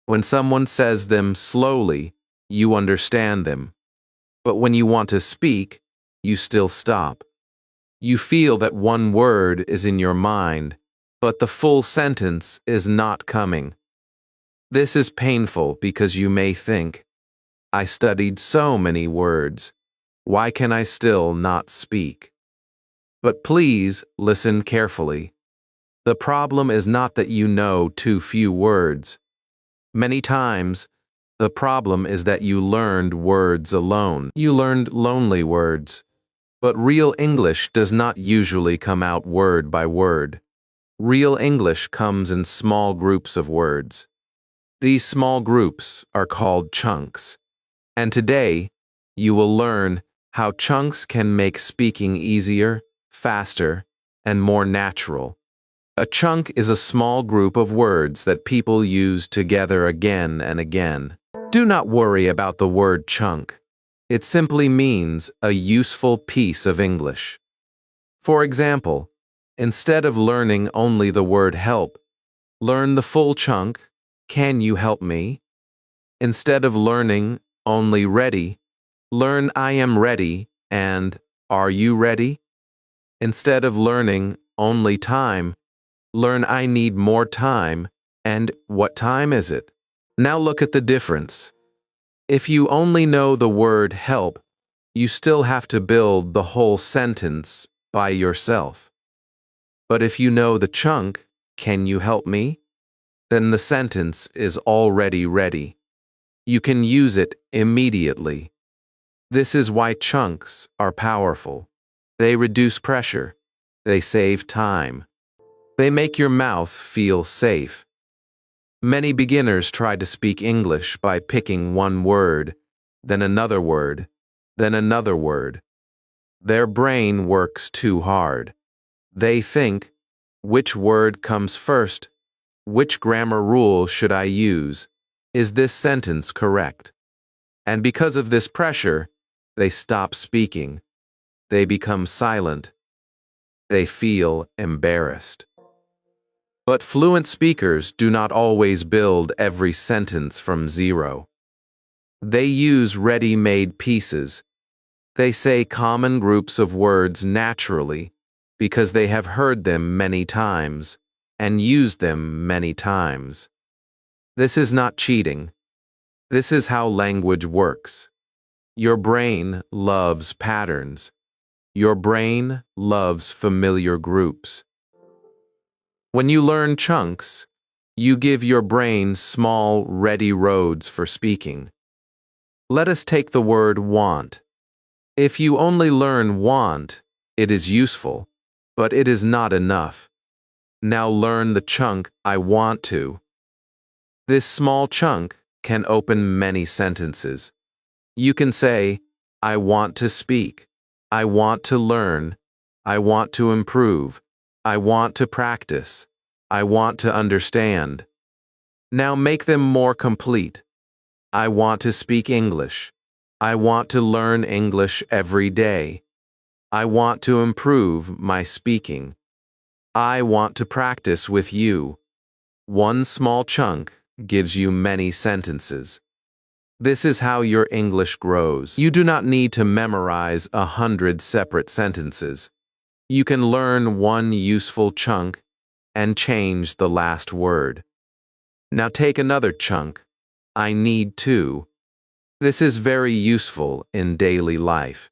When someone says them slowly, you understand them. But when you want to speak, you still stop. You feel that one word is in your mind, but the full sentence is not coming. This is painful because you may think, I studied so many words. Why can I still not speak? But please listen carefully. The problem is not that you know too few words. Many times, the problem is that you learned words alone. You learned lonely words. But real English does not usually come out word by word. Real English comes in small groups of words. These small groups are called chunks. And today, you will learn how chunks can make speaking easier, faster, and more natural. A chunk is a small group of words that people use together again and again. Do not worry about the word chunk. It simply means a useful piece of English. For example, instead of learning only the word help, learn the full chunk, can you help me? Instead of learning only ready, learn I am ready and are you ready? Instead of learning only time, learn I need more time and what time is it? Now look at the difference. If you only know the word help, you still have to build the whole sentence by yourself. But if you know the chunk, can you help me? Then the sentence is already ready. You can use it immediately. This is why chunks are powerful. They reduce pressure. They save time. They make your mouth feel safe. Many beginners try to speak English by picking one word, then another word, then another word. Their brain works too hard. They think, which word comes first? Which grammar rule should I use? Is this sentence correct? And because of this pressure, they stop speaking. They become silent. They feel embarrassed. But fluent speakers do not always build every sentence from zero. They use ready-made pieces. They say common groups of words naturally because they have heard them many times and used them many times. This is not cheating. This is how language works. Your brain loves patterns. Your brain loves familiar groups. When you learn chunks, you give your brain small, ready roads for speaking. Let us take the word want. If you only learn want, it is useful, but it is not enough. Now learn the chunk I want to. This small chunk can open many sentences. You can say, I want to speak. I want to learn. I want to improve. I want to practice. I want to understand. Now make them more complete. I want to speak English. I want to learn English every day. I want to improve my speaking. I want to practice with you. One small chunk gives you many sentences. This is how your English grows. You do not need to memorize 100 separate sentences. You can learn one useful chunk and change the last word. Now take another chunk. I need to. This is very useful in daily life.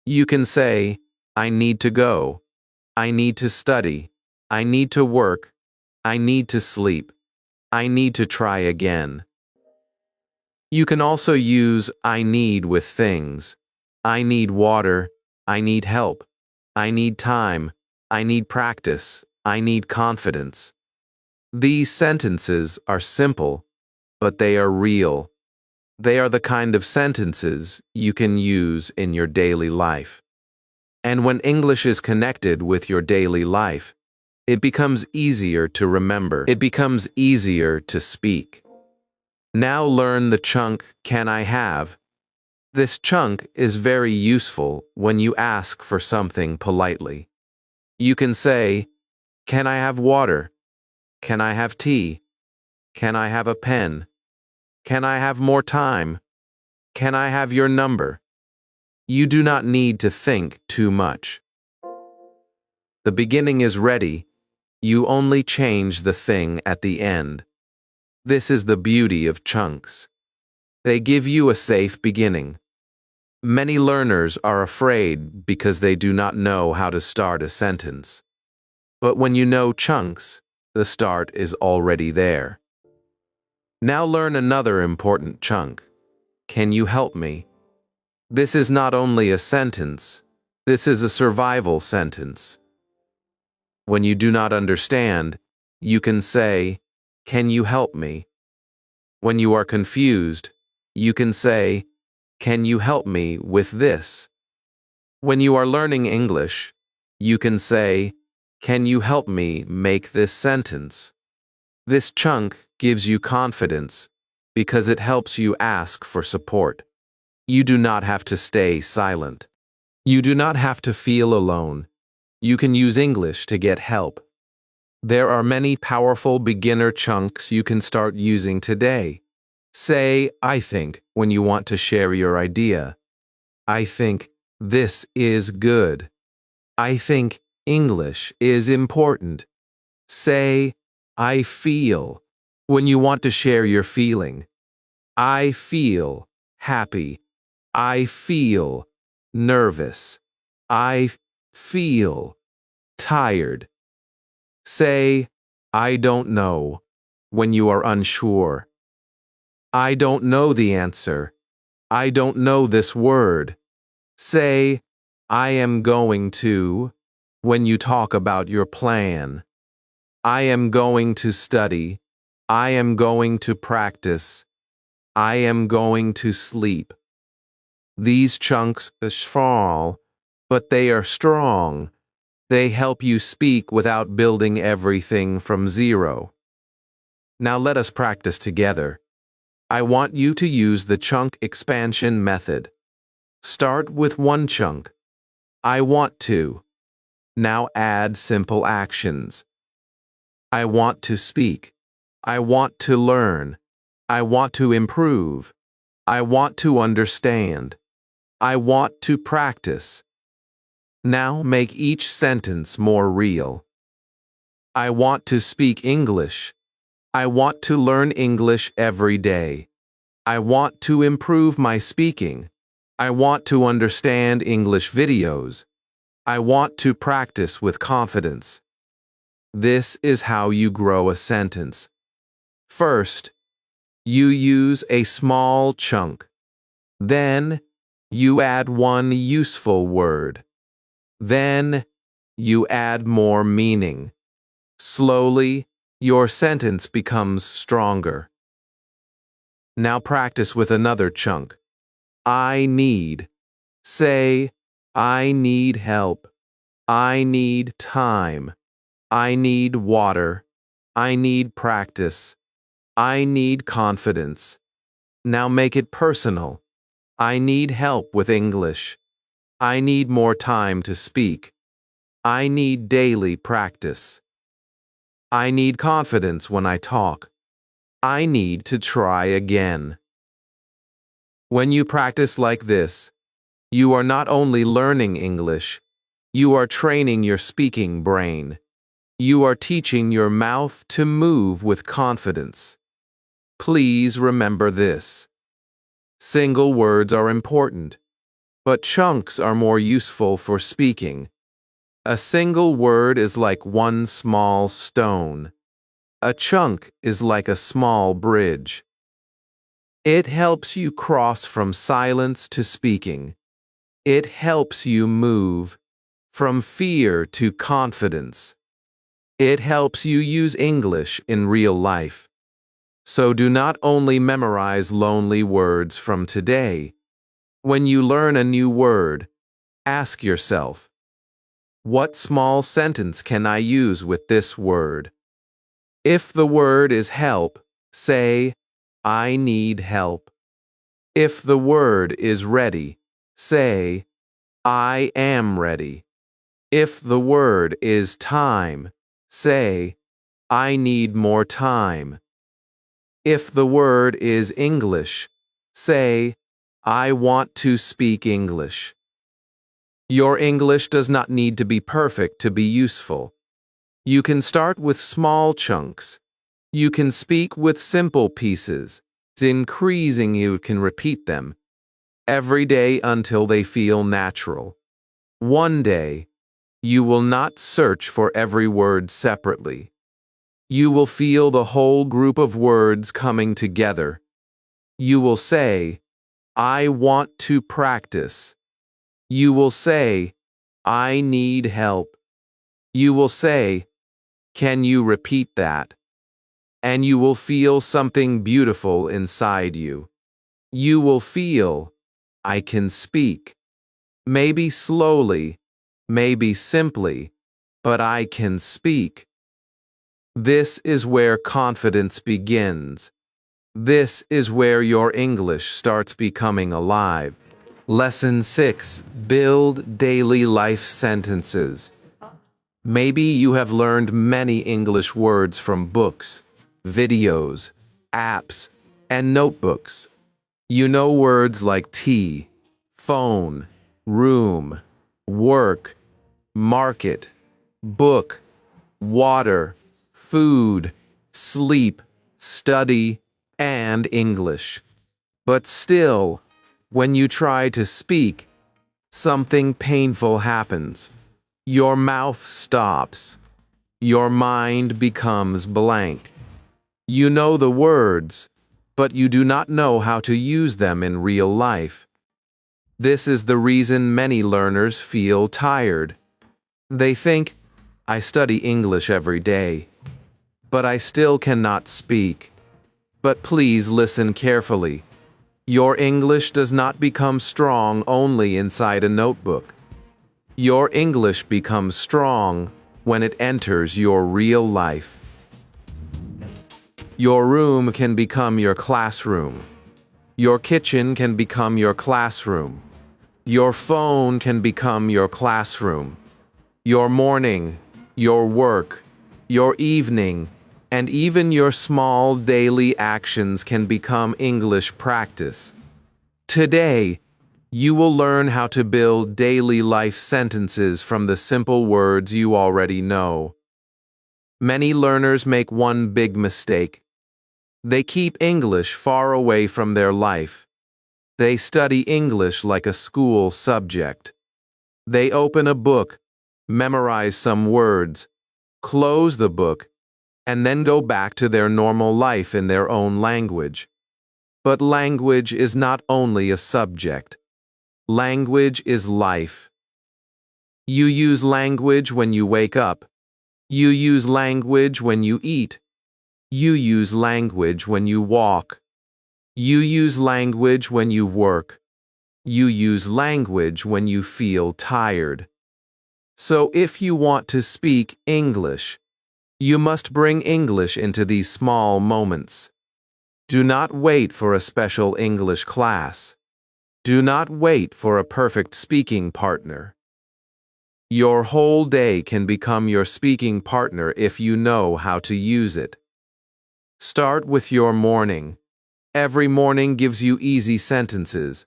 You can say, I need to go. I need to study. I need to work. I need to sleep. I need to try again. You can also use I need with things. I need water. I need help. I need time. I need practice. I need confidence. These sentences are simple, but they are real. They are the kind of sentences you can use in your daily life. And when English is connected with your daily life, it becomes easier to remember. It becomes easier to speak. Now learn the chunk can I have. This chunk is very useful when you ask for something politely. You can say, can I have water? Can I have tea? Can I have a pen? Can I have more time? Can I have your number? You do not need to think too much. The beginning is ready. You only change the thing at the end. This is the beauty of chunks. They give you a safe beginning. Many learners are afraid because they do not know how to start a sentence. But when you know chunks, the start is already there. Now learn another important chunk. Can you help me? This is not only a sentence, this is a survival sentence. When you do not understand, you can say, "Can you help me?" When you are confused, you can say, "Can you help me with this?" When you are learning English, you can say, "Can you help me make this sentence?" This chunk gives you confidence because it helps you ask for support. You do not have to stay silent. You do not have to feel alone. You can use English to get help. There are many powerful beginner chunks you can start using today. Say, "I think," when you want to share your idea. I think this is good. I think English is important. Say, "I feel," when you want to share your feeling. I feel happy. I feel nervous. I feel tired. Say, "I don't know," when you are unsure. I don't know the answer. I don't know this word. Say, "I am going to," when you talk about your plan. I am going to study. I am going to practice. I am going to sleep. These chunks are small, but they are strong. They help you speak without building everything from zero. Now let us practice together. I want you to use the chunk expansion method. Start with one chunk. I want to. Now add simple actions. I want to speak. I want to learn. I want to improve. I want to understand. I want to practice. Now make each sentence more real. I want to speak English. I want to learn English every day. I want to improve my speaking. I want to understand English videos. I want to practice with confidence. This is how you grow a sentence. First, you use a small chunk. Then, you add one useful word. Then, you add more meaning. Slowly, your sentence becomes stronger. Now practice with another chunk. I need. Say, "I need help. I need time. I need water. I need practice. I need confidence." Now make it personal. I need help with English. I need more time to speak. I need daily practice. I need confidence when I talk. I need to try again. When you practice like this, you are not only learning English, you are training your speaking brain. You are teaching your mouth to move with confidence. Please remember this. Single words are important, but chunks are more useful for speaking. A single word is like one small stone. A chunk is like a small bridge. It helps you cross from silence to speaking. It helps you move from fear to confidence. It helps you use English in real life. So do not only memorize lonely words from today. When you learn a new word, ask yourself, what small sentence can I use with this word? If the word is help, say, "I need help." If the word is ready, say, "I am ready." If the word is time, say, "I need more time." If the word is English, say, "I want to speak English." Your English does not need to be perfect to be useful. You can start with small chunks. You can speak with simple pieces. Increasing, you can repeat them every day until they feel natural. One day, you will not search for every word separately. You will feel the whole group of words coming together. You will say, I want to practice. You will say, I need help. You will say, can you repeat that? And you will feel something beautiful inside you. You will feel, I can speak. Maybe slowly, maybe simply, but I can speak. This is where confidence begins. This is where your English starts becoming alive. Lesson 6. Build daily life sentences. Maybe you have learned many English words from books, videos, apps, and notebooks. You know words like tea, phone, room, work, market, book, water, food, sleep, study, and English. But still, when you try to speak, something painful happens. Your mouth stops. Your mind becomes blank. You know the words, but you do not know how to use them in real life. This is the reason many learners feel tired. They think, I study English every day, but I still cannot speak. But please listen carefully. Your English does not become strong only inside a notebook. Your English becomes strong when it enters your real life. Your room can become your classroom. Your kitchen can become your classroom. Your phone can become your classroom. Your morning, your work, your evening, and even your small daily actions can become English practice. Today, you will learn how to build daily life sentences from the simple words you already know. Many learners make one big mistake. They keep English far away from their life. They study English like a school subject. They open a book, memorize some words, close the book, and then go back to their normal life in their own language. But language is not only a subject. Language is life. You use language when you wake up. You use language when you eat. You use language when you walk. You use language when you work. You use language when you feel tired. So if you want to speak English, you must bring English into these small moments. Do not wait for a special English class. Do not wait for a perfect speaking partner. Your whole day can become your speaking partner if you know how to use it. Start with your morning. Every morning gives you easy sentences.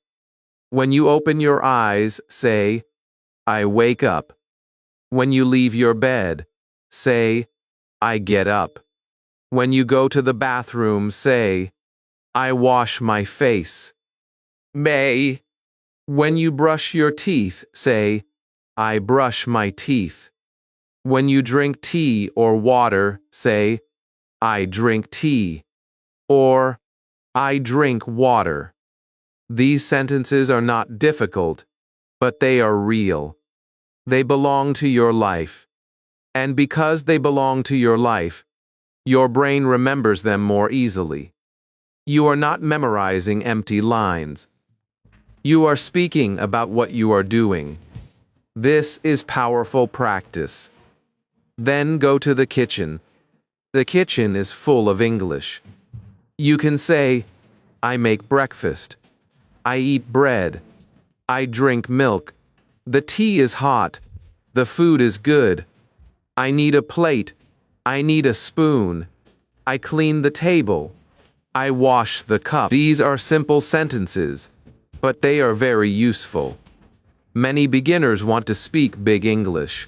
When you open your eyes, say, I wake up. When you leave your bed, say, I get up. When you go to the bathroom, say, I wash my face. When you brush your teeth, say, I brush my teeth. When you drink tea or water, say, I drink tea, or I drink water. These sentences are not difficult, but they are real. They belong to your life. And because they belong to your life, your brain remembers them more easily. You are not memorizing empty lines. You are speaking about what you are doing. This is powerful practice. Then go to the kitchen. The kitchen is full of English. You can say, I make breakfast. I eat bread. I drink milk. The tea is hot. The food is good. I need a plate. I need a spoon. I clean the table. I wash the cup. These are simple sentences, but they are very useful. Many beginners want to speak big English,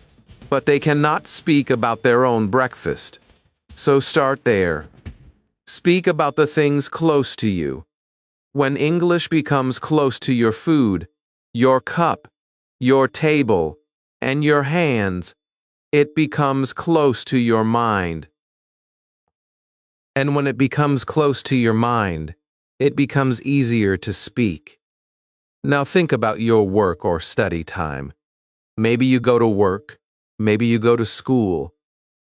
but they cannot speak about their own breakfast. So start there. Speak about the things close to you. When English becomes close to your food, your cup, your table, and your hands, it becomes close to your mind. And when it becomes close to your mind, it becomes easier to speak. Now think about your work or study time. Maybe you go to work, maybe you go to school,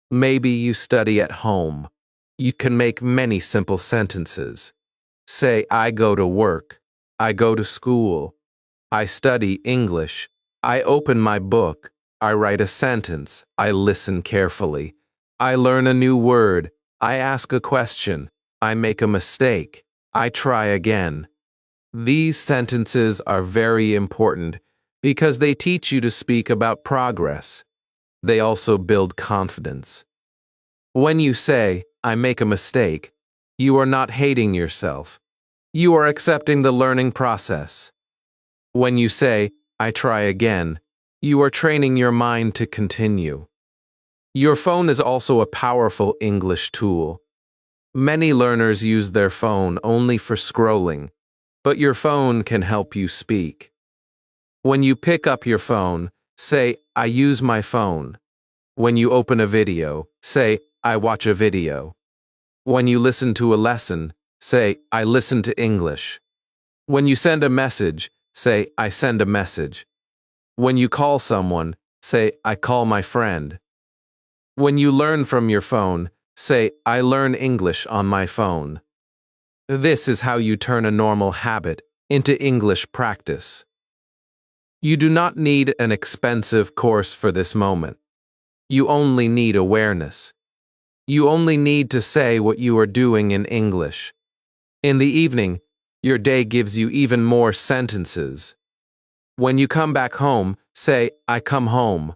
maybe you study at home. You can make many simple sentences. Say, I go to work, I go to school, I study English, I open my book, I write a sentence, I listen carefully, I learn a new word, I ask a question, I make a mistake, I try again. These sentences are very important because they teach you to speak about progress. They also build confidence. When you say, I make a mistake, you are not hating yourself. You are accepting the learning process. When you say, I try again, you are training your mind to continue. Your phone is also a powerful English tool. Many learners use their phone only for scrolling, but your phone can help you speak. When you pick up your phone, say, I use my phone. When you open a video, say, I watch a video. When you listen to a lesson, say, I listen to English. When you send a message, say, I send a message. When you call someone, say, I call my friend. When you learn from your phone, say, I learn English on my phone. This is how you turn a normal habit into English practice. You do not need an expensive course for this moment. You only need awareness. You only need to say what you are doing in English. In the evening, your day gives you even more sentences. When you come back home, say, I come home.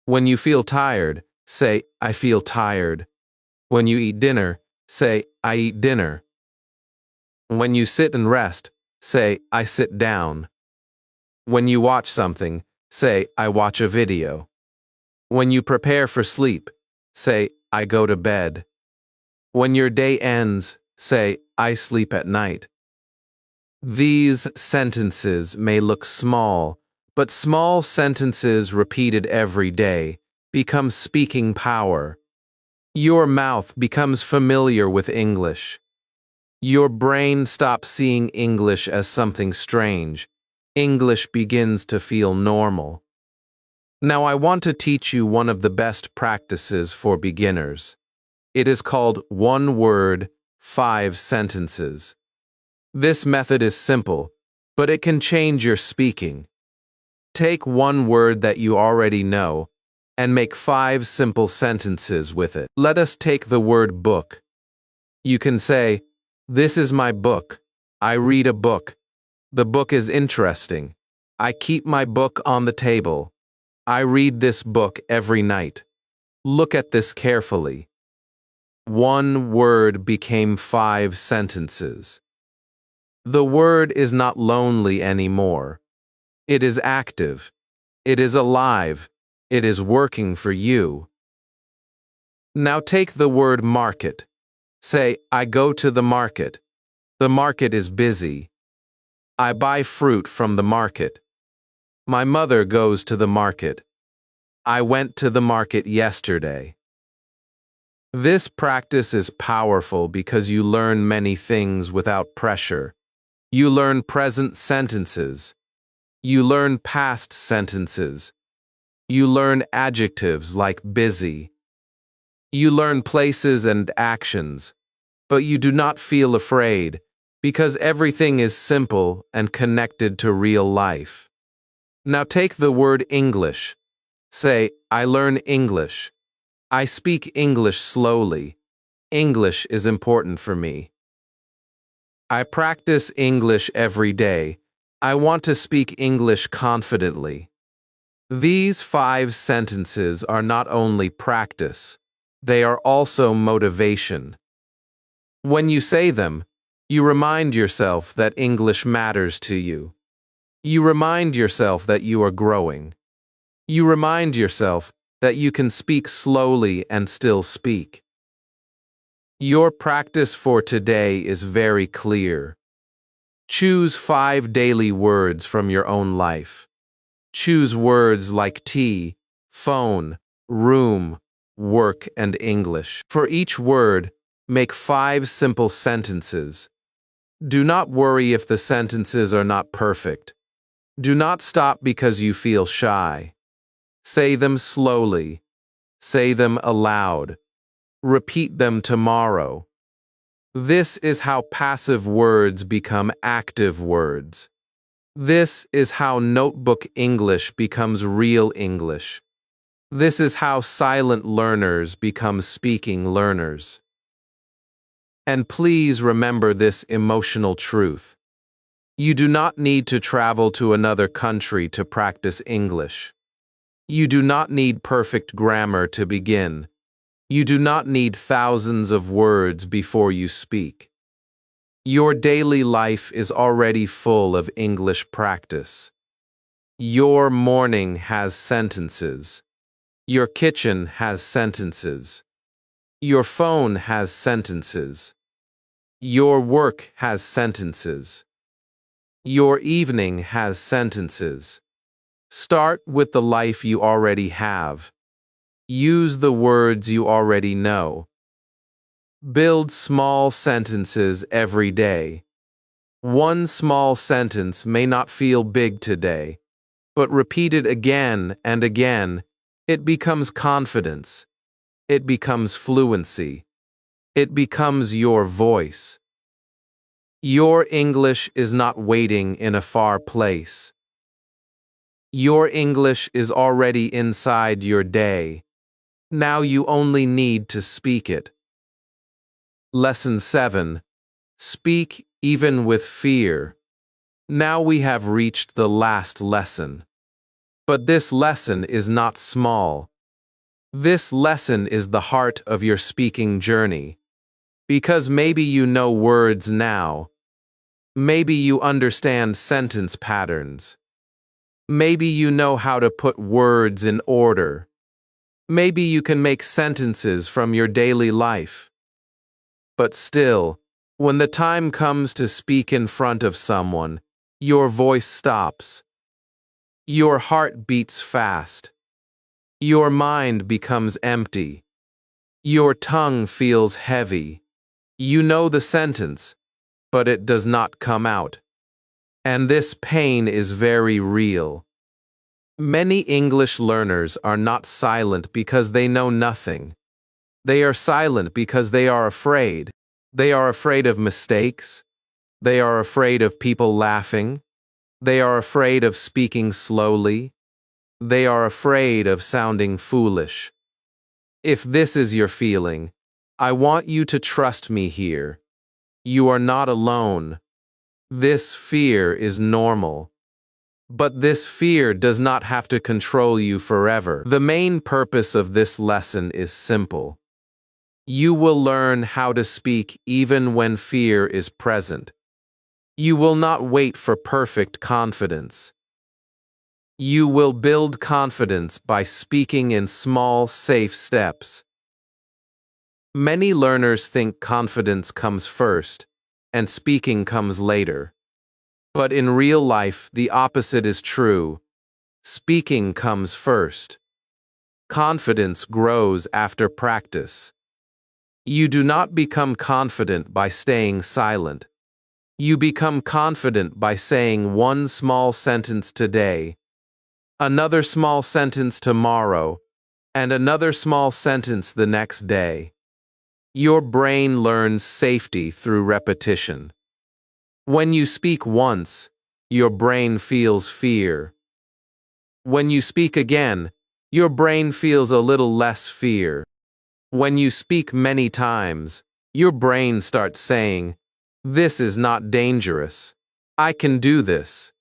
When you feel tired, say, I feel tired. When you eat dinner, say, I eat dinner. When you sit and rest, say, I sit down. When you watch something, say, I watch a video. When you prepare for sleep, say, I go to bed. When your day ends, say, I sleep at night. These sentences may look small, but small sentences repeated every day become speaking power. Your mouth becomes familiar with English. Your brain stops seeing English as something strange. English begins to feel normal. Now I want to teach you one of the best practices for beginners. It is called 1 word, 5 sentences. This method is simple, but it can change your speaking. Take one word that you already know and make 5 simple sentences with it. Let us take the word book. You can say, this is my book. I read a book. The book is interesting. I keep my book on the table. I read this book every night. Look at this carefully. 1 word became 5 sentences. The word is not lonely anymore. It is active. It is alive. It is working for you. Now take the word market. Say, I go to the market. The market is busy. I buy fruit from the market. My mother goes to the market. I went to the market yesterday. This practice is powerful because you learn many things without pressure. You learn present sentences. You learn past sentences. You learn adjectives like busy. You learn places and actions, but you do not feel afraid because everything is simple and connected to real life. Now take the word English. Say, I learn English. I speak English slowly. English is important for me. I practice English every day. I want to speak English confidently. These 5 sentences are not only practice, they are also motivation. When you say them, you remind yourself that English matters to you. You remind yourself that you are growing. You remind yourself that you can speak slowly and still speak. Your practice for today is very clear. Choose 5 daily words from your own life. Choose words like tea, phone, room, work, and English. For each word, make 5 simple sentences. Do not worry if the sentences are not perfect. Do not stop because you feel shy. Say them slowly. Say them aloud. Repeat them tomorrow. This is how passive words become active words. This is how notebook English becomes real English. This is how silent learners become speaking learners. And please remember this emotional truth. You do not need to travel to another country to practice English. You do not need perfect grammar to begin. You do not need thousands of words before you speak. Your daily life is already full of English practice. Your morning has sentences. Your kitchen has sentences. Your phone has sentences. Your work has sentences. Your evening has sentences. Start with the life you already have. Use the words you already know. Build small sentences every day. One small sentence may not feel big today, but repeat it again and again. It becomes confidence. It becomes fluency. It becomes your voice. Your English is not waiting in a far place. Your English is already inside your day. Now you only need to speak it. Lesson 7. Speak even with fear. Now we have reached the last lesson. But this lesson is not small. This lesson is the heart of your speaking journey. Because maybe you know words now. Maybe you understand sentence patterns. Maybe you know how to put words in order. Maybe you can make sentences from your daily life. But still, when the time comes to speak in front of someone, your voice stops. Your heart beats fast. Your mind becomes empty. Your tongue feels heavy. You know the sentence, but it does not come out. And this pain is very real. Many English learners are not silent because they know nothing. They are silent because they are afraid. They are afraid of mistakes. They are afraid of people laughing. They are afraid of speaking slowly. They are afraid of sounding foolish. If this is your feeling, I want you to trust me here. You are not alone. This fear is normal. But this fear does not have to control you forever. The main purpose of this lesson is simple. You will learn how to speak even when fear is present. You will not wait for perfect confidence. You will build confidence by speaking in small, safe steps. Many learners think confidence comes first, and speaking comes later. But in real life, the opposite is true. Speaking comes first. Confidence grows after practice. You do not become confident by staying silent. You become confident by saying one small sentence today, another small sentence tomorrow, and another small sentence the next day. Your brain learns safety through repetition. When you speak once, your brain feels fear. When you speak again, your brain feels a little less fear. When you speak many times, your brain starts saying, "This is not dangerous. I can do this."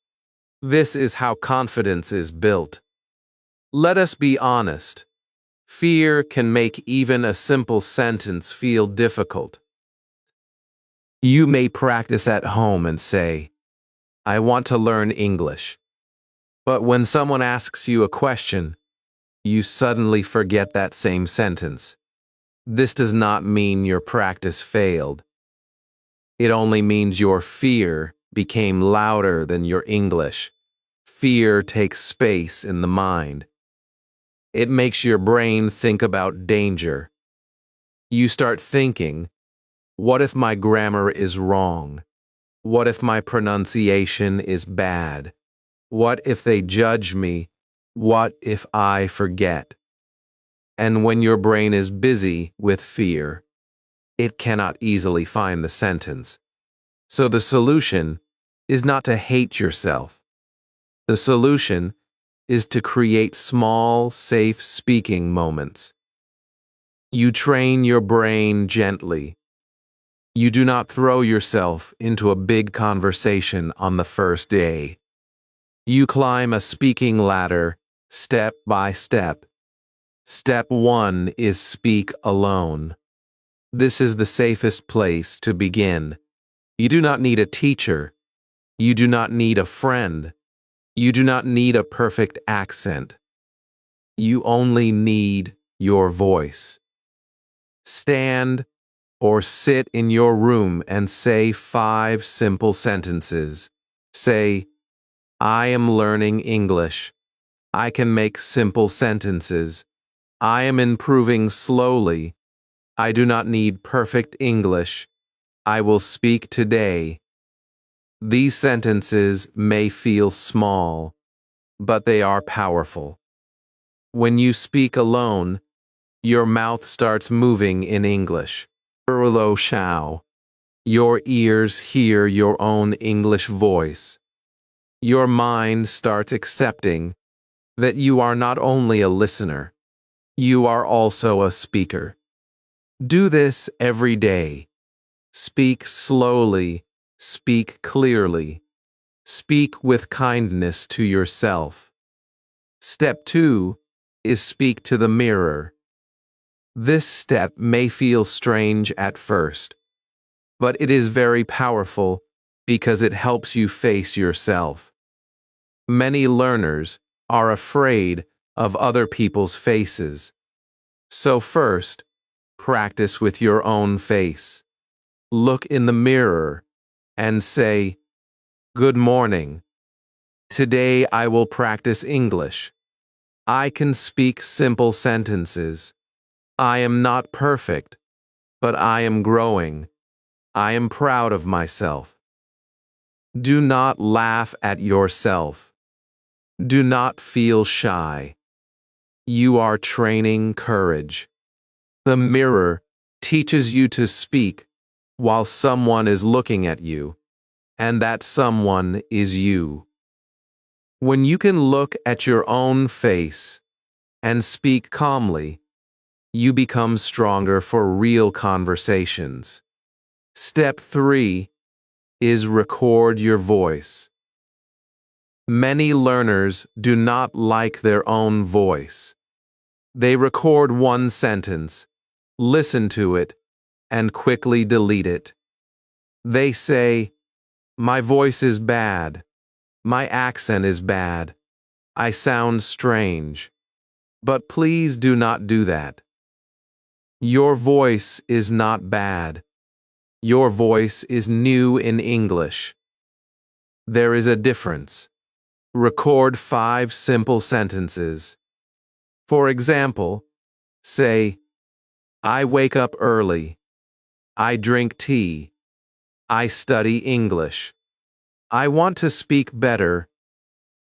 This is how confidence is built. Let us be honest. Fear can make even a simple sentence feel difficult. You may practice at home and say, I want to learn English. But when someone asks you a question, you suddenly forget that same sentence. This does not mean your practice failed. It only means your fear became louder than your English. Fear takes space in the mind. It makes your brain think about danger. You start thinking, what if my grammar is wrong? What if my pronunciation is bad? What if they judge me? What if I forget? And when your brain is busy with fear, it cannot easily find the sentence. So the solution is not to hate yourself. The solution is to create small, safe speaking moments. You train your brain gently. You do not throw yourself into a big conversation on the first day. You climb a speaking ladder step by step. Step 1 is speak alone. This is the safest place to begin. You do not need a teacher. You do not need a friend. You do not need a perfect accent. You only need your voice. Stand or sit in your room and say 5 simple sentences. Say, I am learning English. I can make simple sentences. I am improving slowly. I do not need perfect English. I will speak today. These sentences may feel small, but they are powerful. When you speak alone, your mouth starts moving in English. Your ears hear your own English voice. Your mind starts accepting that you are not only a listener, you are also a speaker. Do this every day. Speak slowly, speak clearly, speak with kindness to yourself. Step 2 is speak to the mirror. This step may feel strange at first, but it is very powerful because it helps you face yourself. Many learners are afraid of other people's faces. So first, practice with your own face. Look in the mirror and say, "Good morning. Today I will practice English. I can speak simple sentences. I am not perfect, but I am growing. I am proud of myself." Do not laugh at yourself. Do not feel shy. You are training courage. The mirror teaches you to speak while someone is looking at you, and that someone is you. When you can look at your own face and speak calmly, you become stronger for real conversations. Step 3 is record your voice. Many learners do not like their own voice. They record one sentence, listen to it, and quickly delete it. They say, "My voice is bad. My accent is bad. I sound strange." But please do not do that. Your voice is not bad. Your voice is new in English. There is a difference. Record 5 simple sentences. For example, say, I wake up early. I drink tea. I study English. I want to speak better.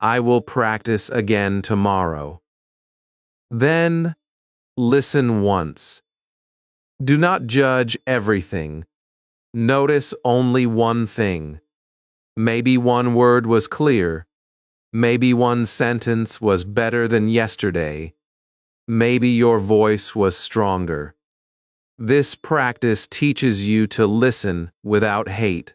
I will practice again tomorrow. Then, listen once. Do not judge everything. Notice only one thing. Maybe one word was clear. Maybe one sentence was better than yesterday. Maybe your voice was stronger. This practice teaches you to listen without hate.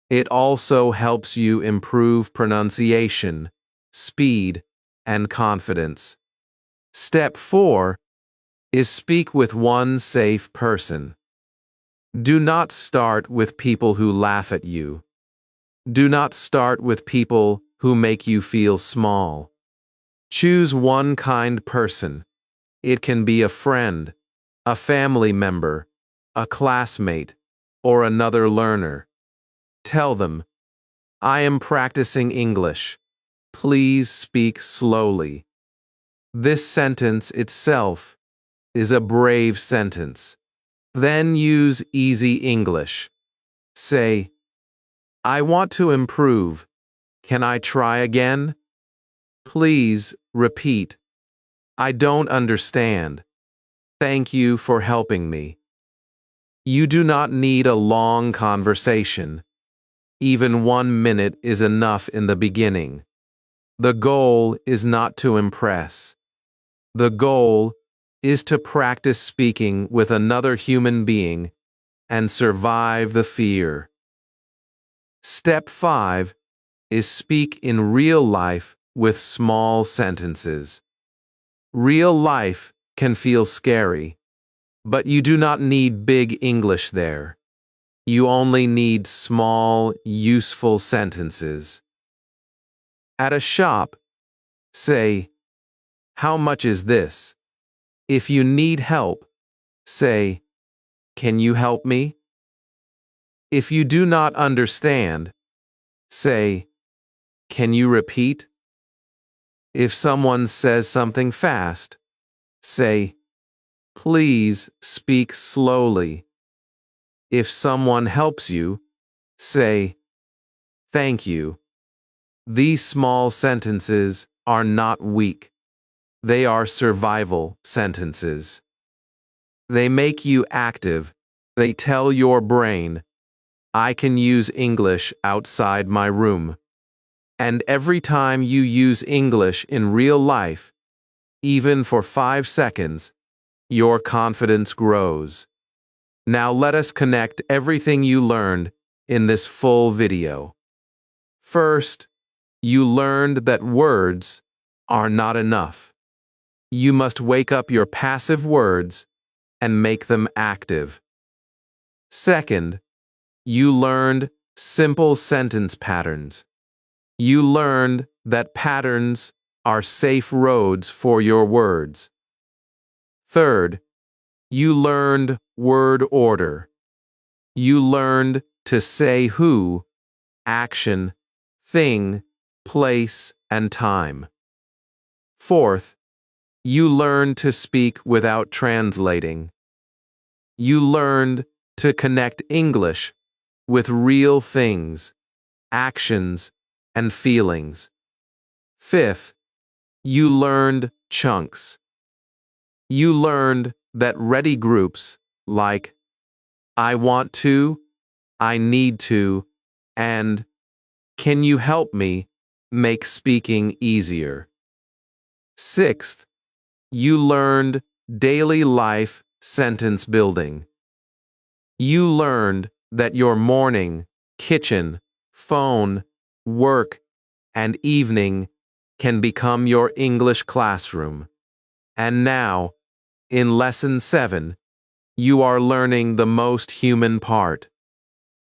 It also helps you improve pronunciation, speed, and confidence. Step 4 is speak with one safe person. Do not start with people who laugh at you. Do not start with people who make you feel small. Choose one kind person. It can be a friend, a family member, a classmate, or another learner. Tell them, I am practicing English. Please speak slowly. This sentence itself is a brave sentence. Then use easy English. Say, I want to improve. Can I try again? Please repeat. I don't understand. Thank you for helping me. You do not need a long conversation. Even 1 minute is enough in the beginning. The goal is not to impress. The goal is to practice speaking with another human being and survive the fear. Step 5 is speak in real life with small sentences. Real life can feel scary, but you do not need big English there. You only need small, useful sentences. At a shop, say, how much is this? If you need help, say, can you help me? If you do not understand, say, can you repeat? If someone says something fast, say, please speak slowly. If someone helps you, say, thank you. These small sentences are not weak. They are survival sentences. They make you active. They tell your brain, I can use English outside my room. And every time you use English in real life, even for 5 seconds, your confidence grows. Now let us connect everything you learned in this full video. First, you learned that words are not enough. You must wake up your passive words and make them active. Second, you learned simple sentence patterns. You learned that patterns are safe roads for your words. Third, you learned word order. You learned to say who, action, thing, place, and time. Fourth, you learned to speak without translating. You learned to connect English with real things, actions, and feelings. Fifth, you learned chunks. You learned that ready groups like I want to, I need to, and can you help me make speaking easier. Sixth, you learned daily life sentence building. You learned that your morning, kitchen, phone, work, and evening can become your English classroom. And now, in Lesson 7, you are learning the most human part.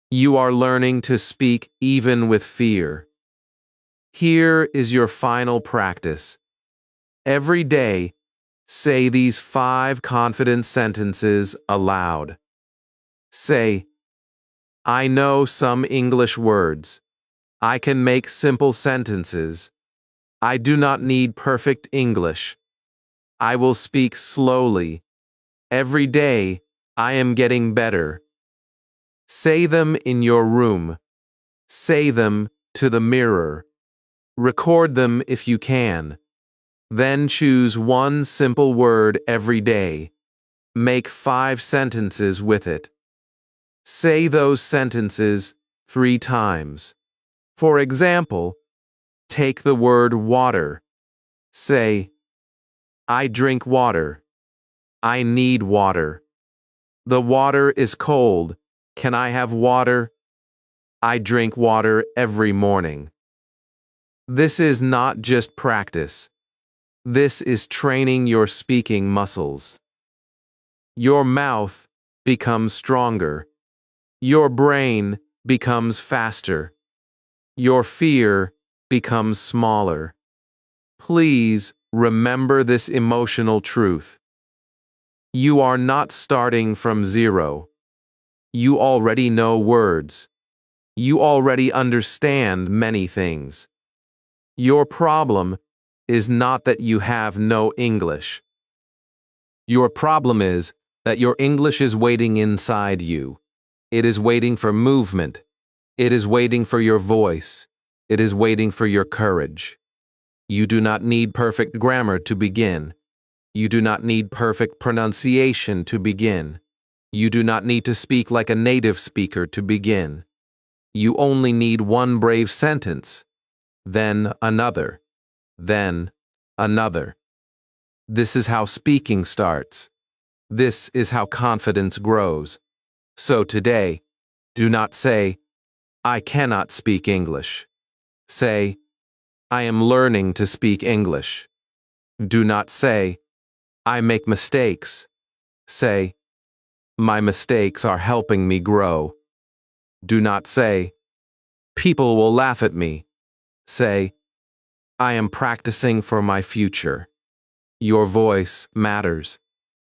You are learning to speak even with fear. Here is your final practice. Every day, say these 5 confident sentences aloud. Say, I know some English words. I can make simple sentences. I do not need perfect English. I will speak slowly. Every day, I am getting better. Say them in your room. Say them to the mirror. Record them if you can. Then choose one simple word every day. Make 5 sentences with it. Say those sentences 3 times. For example, take the word water. Say, I drink water. I need water. The water is cold. Can I have water? I drink water every morning. This is not just practice. This is training your speaking muscles. Your mouth becomes stronger. Your brain becomes faster. Your fear becomes smaller. Please remember this emotional truth. You are not starting from zero. You already know words. You already understand many things. Your problem is not that you have no English. Your problem is that your English is waiting inside you. It is waiting for movement. It is waiting for your voice. It is waiting for your courage. You do not need perfect grammar to begin. You do not need perfect pronunciation to begin. You do not need to speak like a native speaker to begin. You only need one brave sentence, then another, then another. This is how speaking starts. This is how confidence grows. So today, do not say, I cannot speak English. Say, I am learning to speak English. Do not say, I make mistakes. Say, my mistakes are helping me grow. Do not say, people will laugh at me. Say, I am practicing for my future. Your voice matters.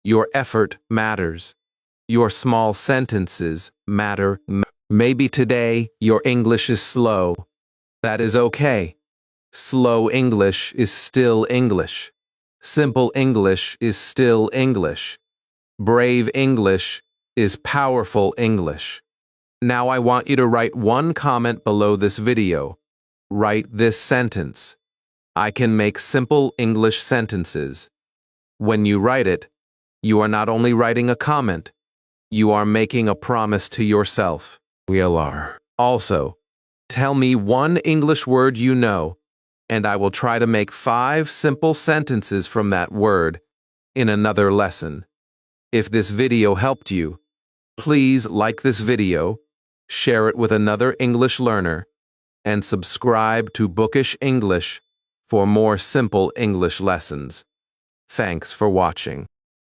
Your effort matters. Your small sentences matter. Maybe today your English is slow. That is okay. Slow English is still English. Simple English is still English. Brave English is powerful English. Now I want you to write one comment below this video. Write this sentence. I can make simple English sentences. When you write it, you are not only writing a comment, you are making a promise to yourself. We are. Also, tell me one English word you know, and I will try to make 5 simple sentences from that word in another lesson. If this video helped you, please like this video, share it with another English learner, and subscribe to Bookish English for more simple English lessons. Thanks for watching.